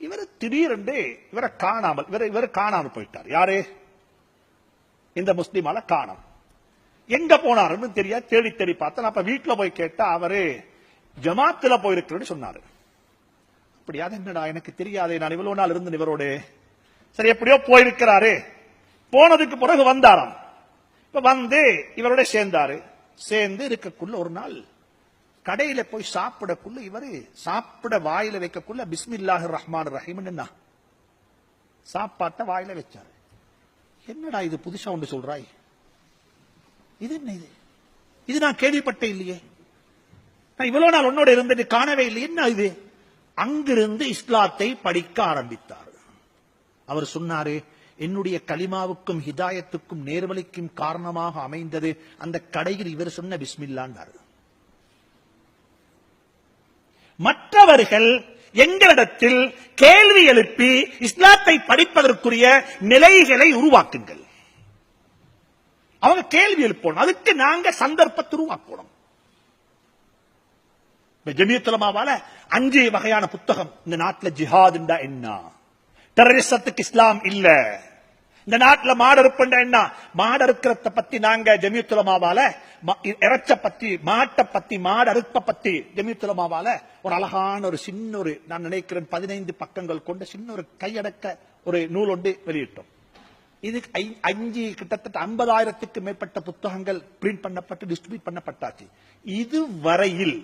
இவர் திடீரென்று இவரை காணாமல் இவர் காணாமல் போயிட்டார். யாரு? இந்த முஸ்லிமால காணாம. எங்க போனாருன்னு தெரியாது, தேடி தேடி பார்த்தா. அப்ப வீட்டுல போய் கேட்டா அவரு ஜமாத்துல போயிருக்கிறேன்னு சொன்னாரு. அப்படியா? என்னடா எனக்கு தெரியாதே, நான் இவ்வளவு நாள் இருந்தேன் இவரோடு. சரி, எப்படியோ போயிருக்கிறாரு. போனதுக்கு பிறகு வந்தாராம். இப்ப வந்து இவரோட சேர்ந்தாரு. சேர்ந்து இருக்கக்குள்ள ஒரு நாள் கடையில போய் சாப்பிடக்குள்ள இவரு சாப்பிட வாயில வைக்கக்குள்ள பிஸ்மில்லாஹிர் ரஹ்மானிர் ரஹீம் என்ன சாப்பாட்ட வாயில வச்சாரு. என்னடா இது புதுசா ஒன்று சொல்றாய், இது என்ன இது நான் கேள்விப்பட்டே இல்லையே, நான் இவ்வளவு நாள் உன்னோட இருந்தது காணவே இல்லை, என்ன இது? அங்கிருந்து இஸ்லாத்தை படிக்க ஆரம்பித்தார். அவர் சொன்னாரு, என்னுடைய கலிமாவுக்கும் ஹிதாயத்துக்கும் நேர்வழிக்கும் காரணமாக அமைந்தது அந்த கடையில் இவர் சொன்ன பிஸ்மில்லான்னாரு. மற்றவர்கள் எங்களிடத்தில் கேள்வி எழுப்பி இஸ்லாத்தை படிப்பதற்குரிய நிலைகளை உருவாக்குங்கள். அவங்க கேள்வி எழுப்பணும், அதுக்கு நாங்க சந்தர்ப்பத்தை உருவாக்கணும். ஜமியத்துல் உலமாவால 5 வகையான புத்தகம். இந்த நாட்டில் ஜிஹாத் என்ன, டெரரிசத்துக்கு இஸ்லாம் இல்ல, இந்த நாட்டில் மாடறுப்புண்டா என்ன, மாடறுக்கிறத பத்தி நாங்க ஜமியத்துல் உலமாவால, இறைச்ச பத்தி, மாட்டை பத்தி, மாடறுப்ப பத்தி ஜமியத்துல் உலமாவால ஒரு அழகான ஒரு சின்ன ஒரு, நான் நினைக்கிறேன் 15 பக்கங்கள் கொண்ட சின்ன ஒரு கையடக்க ஒரு நூல் ஒன்று வெளியிட்டோம். இது 5 கிட்டத்தட்ட 50,000க்கு மேற்பட்ட புத்தகங்கள் பிரிண்ட் பண்ணப்பட்டு டிஸ்ட்ரிபியூட் பண்ணப்பட்டாச்சு. இதுவரையில்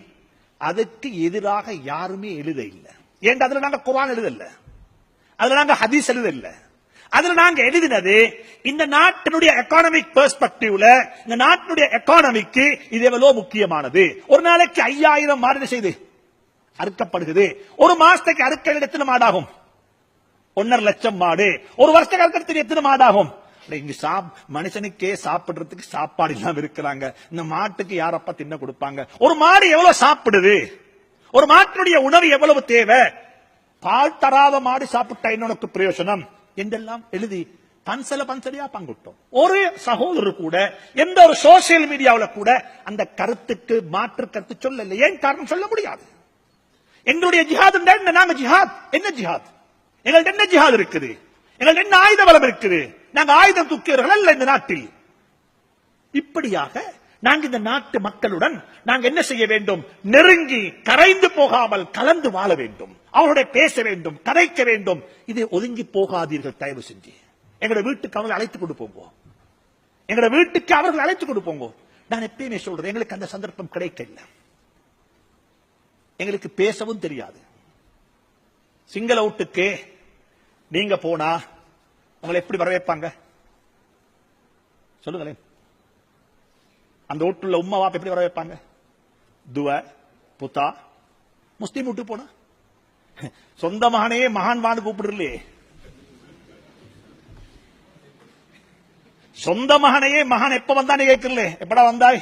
அதுக்கு எதிராக யாருமே எழுத இல்லை. ஏன்? அதுல நாங்க குர்ஆன் எழுதல, அதுல நாங்க ஹதீஸ் எழுதல, அதுல நாங்க எழுதினது இந்த நாட்டினுடைய எக்கானமிக் பெர்ஸ்பெக்டிவ்ல, இந்த நாட்டினுடைய எக்கானமிக்கு இது எவ்வளவு முக்கியமானது. ஒரு நாளைக்கு 5000 மாடு செய்து அறுக்கப்படுகிறது. ஒரு மாசத்துக்கு அறுக்க எத்தனை மாடாகும்? 1.5 லட்சம் மாடு. ஒரு வருஷத்துக்கு அறுக்கிறதுக்கு எத்தனை மாடாகும்? இங்க மனுஷனுக்கே சாப்பிடுறதுக்கு சாப்பாடு இல்லாம இருக்கிறாங்க, இந்த மாட்டுக்கு யாரப்பா தின்ன கொடுப்பாங்க? ஒரு மாடு எவ்வளவு சாப்பிடுது? ஒரு மாட்டினுடைய உணவு எவ்வளவு தேவை? பால் தராத மாடு சாப்பிட்டா என்னோட பிரயோஜனம் என்றெல்லாம் எழுதி பன்சலையா பங்குட்டோம். ஒரு சகோதரர் கூட எந்த ஒரு சோசியல் மீடியாவில் கூட அந்த கருத்துக்கு மாற்று கருத்து சொல்லல. ஏன் காரணம் சொல்ல முடியாது. எங்களுடைய ஜிஹாத் என்ன? நாங்க ஜிஹாத் என்ன ஜிஹாத்? எங்கள்ட்ட என்ன ஜிஹாத் இருக்குது? எங்கள்ட்ட என்ன ஆயுத பலம் இருக்குது? நாங்க ஆயுதம் தூக்கியவர்கள் அல்ல இந்த நாட்டில். இப்படியாக நாங்க இந்த நாட்டு மக்களுடன் நாங்க என்ன செய்ய வேண்டும்? நெருங்கி கரைந்து போகாமல் கலந்து வாழ வேண்டும், அவருடைய பேச வேண்டும், கதைக்க வேண்டும். இது ஒதுங்கி போகாதீர்கள் தயவு செஞ்சு. எங்களோட வீட்டுக்கு அவர்கள் அழைத்துக் கொண்டு போங்க, எங்களோட வீட்டுக்கு அவர்கள் அழைத்துக் கொண்டு போங்க. நான் எப்பயுமே சொல்றேன், எங்களுக்கு அந்த சந்தர்ப்பம் கிடைக்கல. எங்களுக்கு பேசவும் தெரியாது. சிங்கள வீட்டுக்கு நீங்க போனா உங்களை எப்படி வரவேற்பாங்க சொல்லுங்களேன்? அந்த வீட்டுல உம்மா வாப்ப எப்படி வரவேற்பாங்க? துவ புத்தா. முஸ்லீம் வீட்டு போனா சொந்த மகனே மகான் வான்னு கூப்பிடுறே. சொந்த மகனையே மகான் எப்ப வந்தானே கேட்கல, எப்படா வந்தாய்?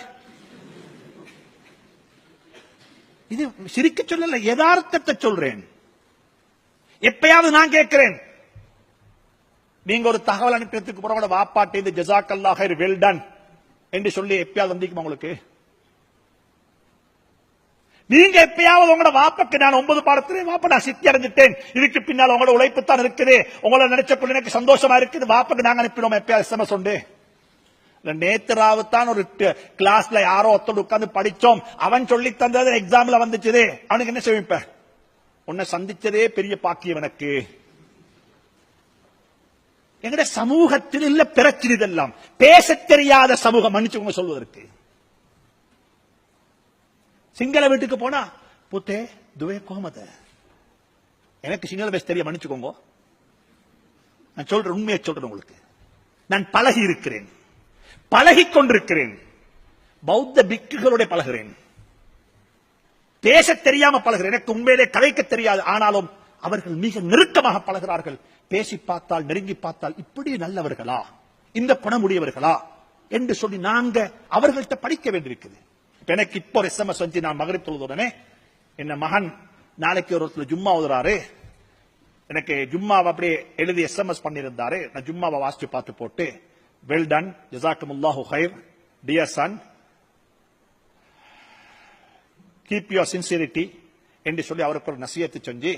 இது சிரிக்க சொல்லல, யதார்த்தத்தை சொல்றேன். எப்பயாவது நான் கேட்கிறேன், நீங்க ஒரு தகவல் அனுப்பினதுக்கு புறவோட வாப்பாட்டு இந்த ஜஸாக்கல்லாஹ் ஹைர் வெல் டன் என்று சொல்லி எப்பயாவது வந்திக்குமா உங்களுக்கு? நீங்க எப்பயாவது உங்களோட வாப்பக்கு நான் 9 பாடத்திலே வாப்ப நான் சித்தி அடைஞ்சிட்டேன், இதுக்கு பின்னால் உங்களோட உழைப்பு தான் இருக்குது, உங்களை நினைச்ச எனக்கு சந்தோஷமா இருக்குது, வாப்பக்கு நாங்க அனுப்பினோம் எப்பயாவது SMS உண்டு? நேத்ராவுத்தான் ஒரு கிளாஸ்ல யாரோ ஒருத்தர் உட்கார்ந்து படிச்சோம், அவன் சொல்லி தந்தது எக்ஸாம்ல வந்துச்சு, அவனுக்கு என்ன செய்விப்ப? உன்னை சந்திச்சதே பெரிய பாக்கியம் எனக்கு. எங்கட சமூகத்தில் இல்ல பிரச்சனை இதெல்லாம். பேச தெரியாத சமூகம், மன்னிச்சுக்கோங்க சொல்வதற்கு. சிங்கள வீட்டுக்கு போனா புத்தே துவே கோமத, எனக்கு சிங்கள பேச தெரிய, மன்னிச்சுக்கோங்க. நான் சொல்றேன், உண்மையை சொல்றேன் உங்களுக்கு. நான் பழகி இருக்கிறேன், பழகிக் கொண்டிருக்கிறேன். பௌத்த பிக்குகளோட பழகிறேன், பேச தெரியாம பழகிறேன். எனக்கு உண்மையிலே கதைக்க தெரியாது, ஆனாலும் அவர்கள் மிக நெருக்கமாக பழகிறார்கள். பேசி பார்த்தால், நெருங்கி பார்த்தால், இப்படி நல்லவர்களா, இந்த குணமுடையவர்களா என்று சொல்லி நாங்க அவர்கள்ட்ட படிக்க வேண்டியிருக்குது. எனக்கு இப்போ SMS வந்து நான் மகரிப் தொழுதுடனே என்ன மகன் நாளைக்கு ஒரு ஜும்மா ஓதுறாரு, எனக்கு ஜும்மாவை அப்படியே எழுதி SMS பண்ணியிருந்தாரு. நான் ஜும்மாவை வாசிச்சு பார்த்து போட்டு, வெல் டன் ஜஸாக்குமுல்லாஹு ஹைர் dear son, keep your sincerity என்று சொல்லி அவருக்கு ஒரு நசியத்து செஞ்சு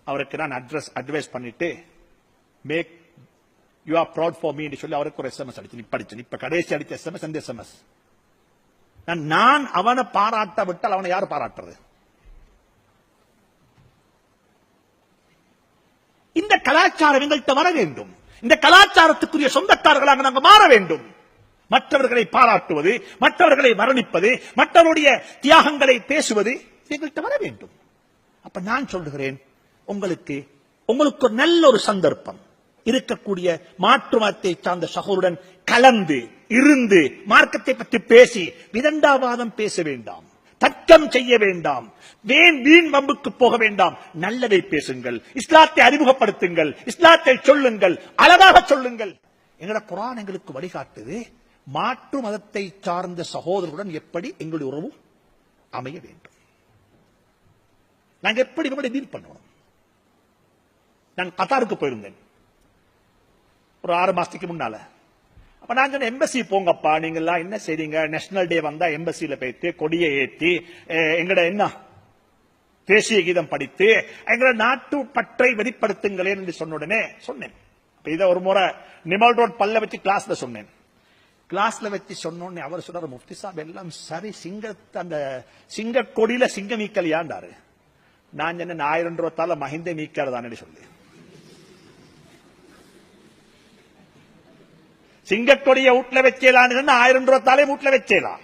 அவருக்கு நான் அட்வைஸ் பண்ணிட்டு, make you are proud for me என்று சொல்லி அவருக்கு ஒரு SMS அடிச்சு படிச்சு. இப்ப கடைசி அடிச்ச SMS அந்த SMS. நான் அவனை பாராட்ட விட்டால் அவனை யார் பாராட்டுறது? இந்த கலாச்சாரம் எங்கள்கிட்ட வர வேண்டும். இந்த கலாச்சாரத்துக்குரிய சொந்தக்காரர்களாக நாங்கள் மாற வேண்டும். மற்றவர்களை பாராட்டுவது, மற்றவர்களை வர்ணிப்பது, மற்றவருடைய தியாகங்களை பேசுவது எங்கள்கிட்ட வர வேண்டும். அப்ப நான் சொல்லுகிறேன், உங்களுக்கு ஒரு நல்ல ஒரு சந்தர்ப்பம் இருக்கக்கூடிய மாற்று மதத்தை சார்ந்த சகோதரன் கலந்து இருந்து மார்க்கத்தை பற்றி பேசி விதண்டாவாதம் பேச வேண்டாம், தர்க்கம் செய்ய வேண்டாம், வீண் வம்புக்கு போக வேண்டாம். நல்லதை பேசுங்கள், இஸ்லாத்தை அறிமுகப்படுத்துங்கள், இஸ்லாத்தை சொல்லுங்கள், அழகாக சொல்லுங்கள். எங்களோட குர்ஆன் எங்களுக்கு வழிகாட்டுது, மாற்று மதத்தை சார்ந்த சகோதரருடன் எப்படி எங்களுடைய உறவு அமைய வேண்டும், நாங்கள் எப்படி இவங்களை டீல் பண்ணணும். நான் கத்தாருக்கு போயிருந்தேன் ஒரு 6 மாசத்துக்கு முன்னால. அப்ப நான் சொன்ன, எம்பசி போங்கப்பா, நீங்க எல்லாம் என்ன செய்றீங்க, நேஷனல் டே வந்தா எம்பசியில போயிட்டு கொடியை ஏற்றி எங்கட என்ன தேசிய கீதம் படித்து எங்களோட நாட்டு பற்றை வெளிப்படுத்துங்களேன் என்று சொன்ன உடனே சொன்னேன். இதை ஒரு முறை நிமல் ரோட் பல்ல வச்சு கிளாஸ்ல சொன்னேன். கிளாஸ்ல வச்சு சொன்னோன்னு அவர் சொல்றாரு, முஃப்தி சாப் எல்லாம் சரி, அந்த சிங்க கொடியில சிங்கம் நீக்கலையாண்டாரு. நான் என்ன 1000 ரூபாத்தால மஹிந்த நீக்கிறதான்னு சொல்லி, சிங்கக்கொடிய வீட்டுல வச்சேலான்னு 1000 ரூபாத்தாலே வீட்டுல வச்சேலாம்.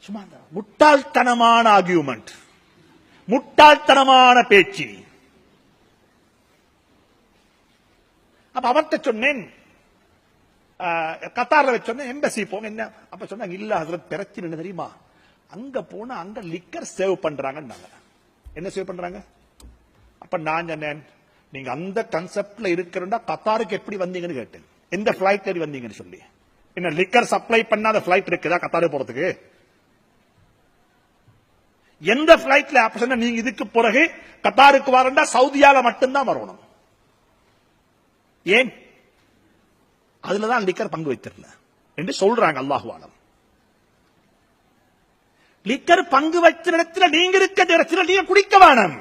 சும்மா முட்டாள்தனமான ஆர்கியூமெண்ட், முட்டாள்தனமான பேச்சு. அப்ப அவர்கிட்ட சொன்னேன், கத்தார்ல வச்சோன்னே எம்பசி போங்க என்ன. அப்ப சொன்னாங்க, இல்ல ஹஸ்ரத் பிரச்சனை என்ன தெரியுமா, அங்க போனா அங்க லிக்கர் சேவ் பண்றாங்க. என்ன சேவ் பண்றாங்க? அப்ப நான் சொன்னேன், நீங்க அந்த கன்செப்ட்ல இருக்கிறா கத்தாருக்கு எப்படி வந்தீங்கன்னு கேட்டேன். எந்த பிளைட் ஏறி வந்தீங்கன்னு சொல்லி. என்ன லிக்கர் சப்ளை பண்ணாத பிளைட் இருக்குதா கத்தாரு போறதுக்கு? எந்த பிளைட்ல அப்ப சொன்ன, நீங்க இதுக்கு பிறகு கத்தாருக்கு வரண்டா சவுதியால மட்டும்தான் வரணும். ஏன்? அதுலதான் லிக்கர் பங்கு வைத்திருந்த என்று சொல்றாங்க. அல்லாஹு ஆலம். லிக்கர் பங்கு வைத்த இடத்துல நீங்க இருக்க இடத்துல நீங்க குடிக்க வேணும்.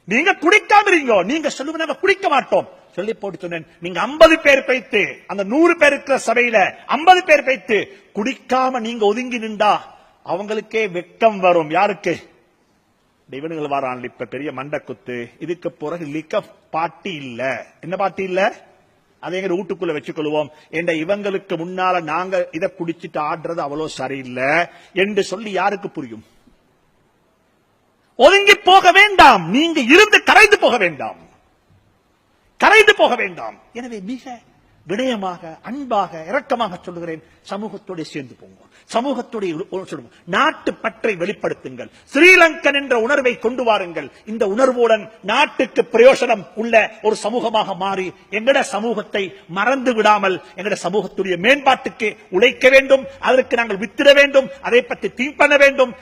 நீங்க குடிக்காம இருக்கீங்க, நீங்க சொல்லுங்க நாங்க குடிக்க மாட்டோம் சொல்லி போட்டு சொன்னேன். நீங்க 50 பேர் பைத்து அந்த 100 பேர் இருக்கிற சபையில 50 பேர் பைத்து குடிக்காம நீங்க ஒதுங்கி நின்றா அவங்களுக்கே வெட்கம் வரும். யாருக்கு? இவனுங்கள் வரான் இப்ப பெரிய மண்டக்குத்து. இதுக்கு பிறகு லிக்க பாட்டி இல்ல. என்ன பாட்டி இல்ல? அதை எங்க வீட்டுக்குள்ள வச்சுக்கொள்வோம் என்ற இவங்களுக்கு முன்னால நாங்க இதை குடிச்சிட்டு ஆடுறது அவ்வளவு சரியில்லை என்று சொல்லி யாருக்கு புரியும்? ஒதுங்கி போக வேண்டாம், நீங்க இருந்து கரைந்து போக வேண்டாம், கரைந்து போக வேண்டாம். எனவே மிக விடயமாக அன்பாக இரக்கமாக சொல்லுகிறேன், சமூகத்தோடு சேர்ந்து போங்க, சமூகத்தோடு நாட்டு பற்றை வெளிப்படுத்துங்கள், ஸ்ரீலங்கன் என்ற உணர்வை கொண்டு வாருங்கள். இந்த உணர்வுடன் நாட்டுக்கு பிரயோசனம் உள்ள ஒரு சமூகமாக மாறி எங்கட சமூகத்தை மறந்து விடாமல் எங்கட சமூகத்துடைய மேம்பாட்டுக்கு உழைக்க வேண்டும். அதற்கு நாங்கள் வித்திட வேண்டும், அதை பற்றி திங்க் பண்ண வேண்டும்.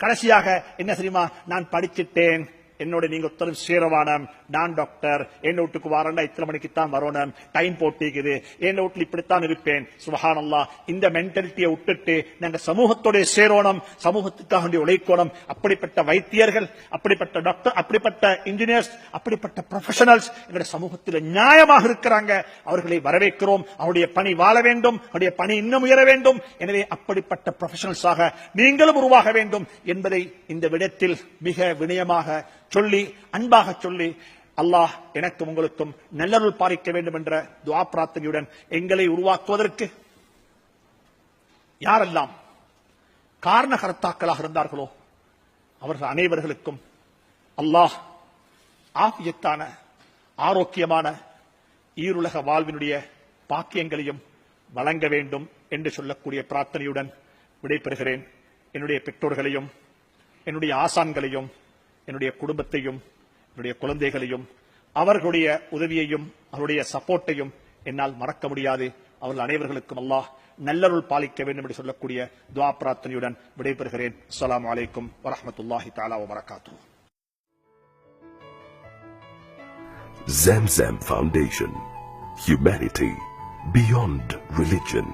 கடைசியாக என்ன தெரியுமா, நான் படிச்சிட்டேன், என்னோட நீங்க ஒருத்தரும் சேரவானம், நான் டாக்டர், என் வீட்டுக்கு வரண்டா இத்தனை மணிக்கு தான் வரணும், டைம் போட்டிக்குது, என் வீட்டில் இப்படித்தான் இருப்பேன். சுப்ஹானல்லாஹ், இந்த மென்டாலிட்டியை விட்டுட்டு நாங்க சமூகத்தோட சேரணும், சமூகத்துக்காக உழைக்கணும். அப்படிப்பட்ட வைத்தியர்கள், அப்படிப்பட்ட டாக்டர், அப்படிப்பட்ட இன்ஜினியர்ஸ், அப்படிப்பட்ட ப்ரொஃபஷனல்ஸ் எங்களுடைய சமூகத்தில் நியாயமாக இருக்கிறாங்க. அவர்களை வரவேற்கிறோம். அவருடைய பணி வாழ வேண்டும், அவருடைய பணி இன்னும் உயர வேண்டும். எனவே அப்படிப்பட்ட ப்ரொஃபஷனல்ஸாக நீங்களும் உருவாக வேண்டும் என்பதை இந்த விடத்தில் மிக வினயமாக சொல்லி அன்பாக சொல்லி அல்லாஹ் எனக்கும் உங்களுக்கும் நல்லருள் பாலிக்க வேண்டும் என்ற துஆ பிரார்த்தனையுடன் எங்களை உருவாக்குவதற்கு யாரெல்லாம் காரணகர்த்தாக்களாக இருந்தார்களோ அவர்கள் அனைவர்களுக்கும் அல்லாஹ் ஆஃபியத்தான ஆரோக்கியமான ஈருலக வாழ்வினுடைய பாக்கியங்களையும் வழங்க வேண்டும் என்று சொல்லக்கூடிய பிரார்த்தனையுடன் விடைபெறுகிறேன். என்னுடைய பெற்றோர்களையும் என்னுடைய ஆசான்களையும் என்னுடைய குடும்பத்தையும் என்னுடைய குழந்தைகளையும் அவர்களுடைய உதவியையும் அவருடைய சப்போர்ட்டையும் என்னால் மறக்க முடியாது. அவர்கள் அனைவர்களுக்கும் அல்லாஹ் நல்லருள் பாலிக்க வேண்டும் என்று சொல்லக்கூடிய துஆ பிரார்த்தனையுடன் விடைபெறுகிறேன். அஸ்ஸலாமு அலைக்கும் வரஹ்மத்துல்லாஹி தஆலா வபரகாத்துஹு. Zamzam Foundation. Humanity beyond religion.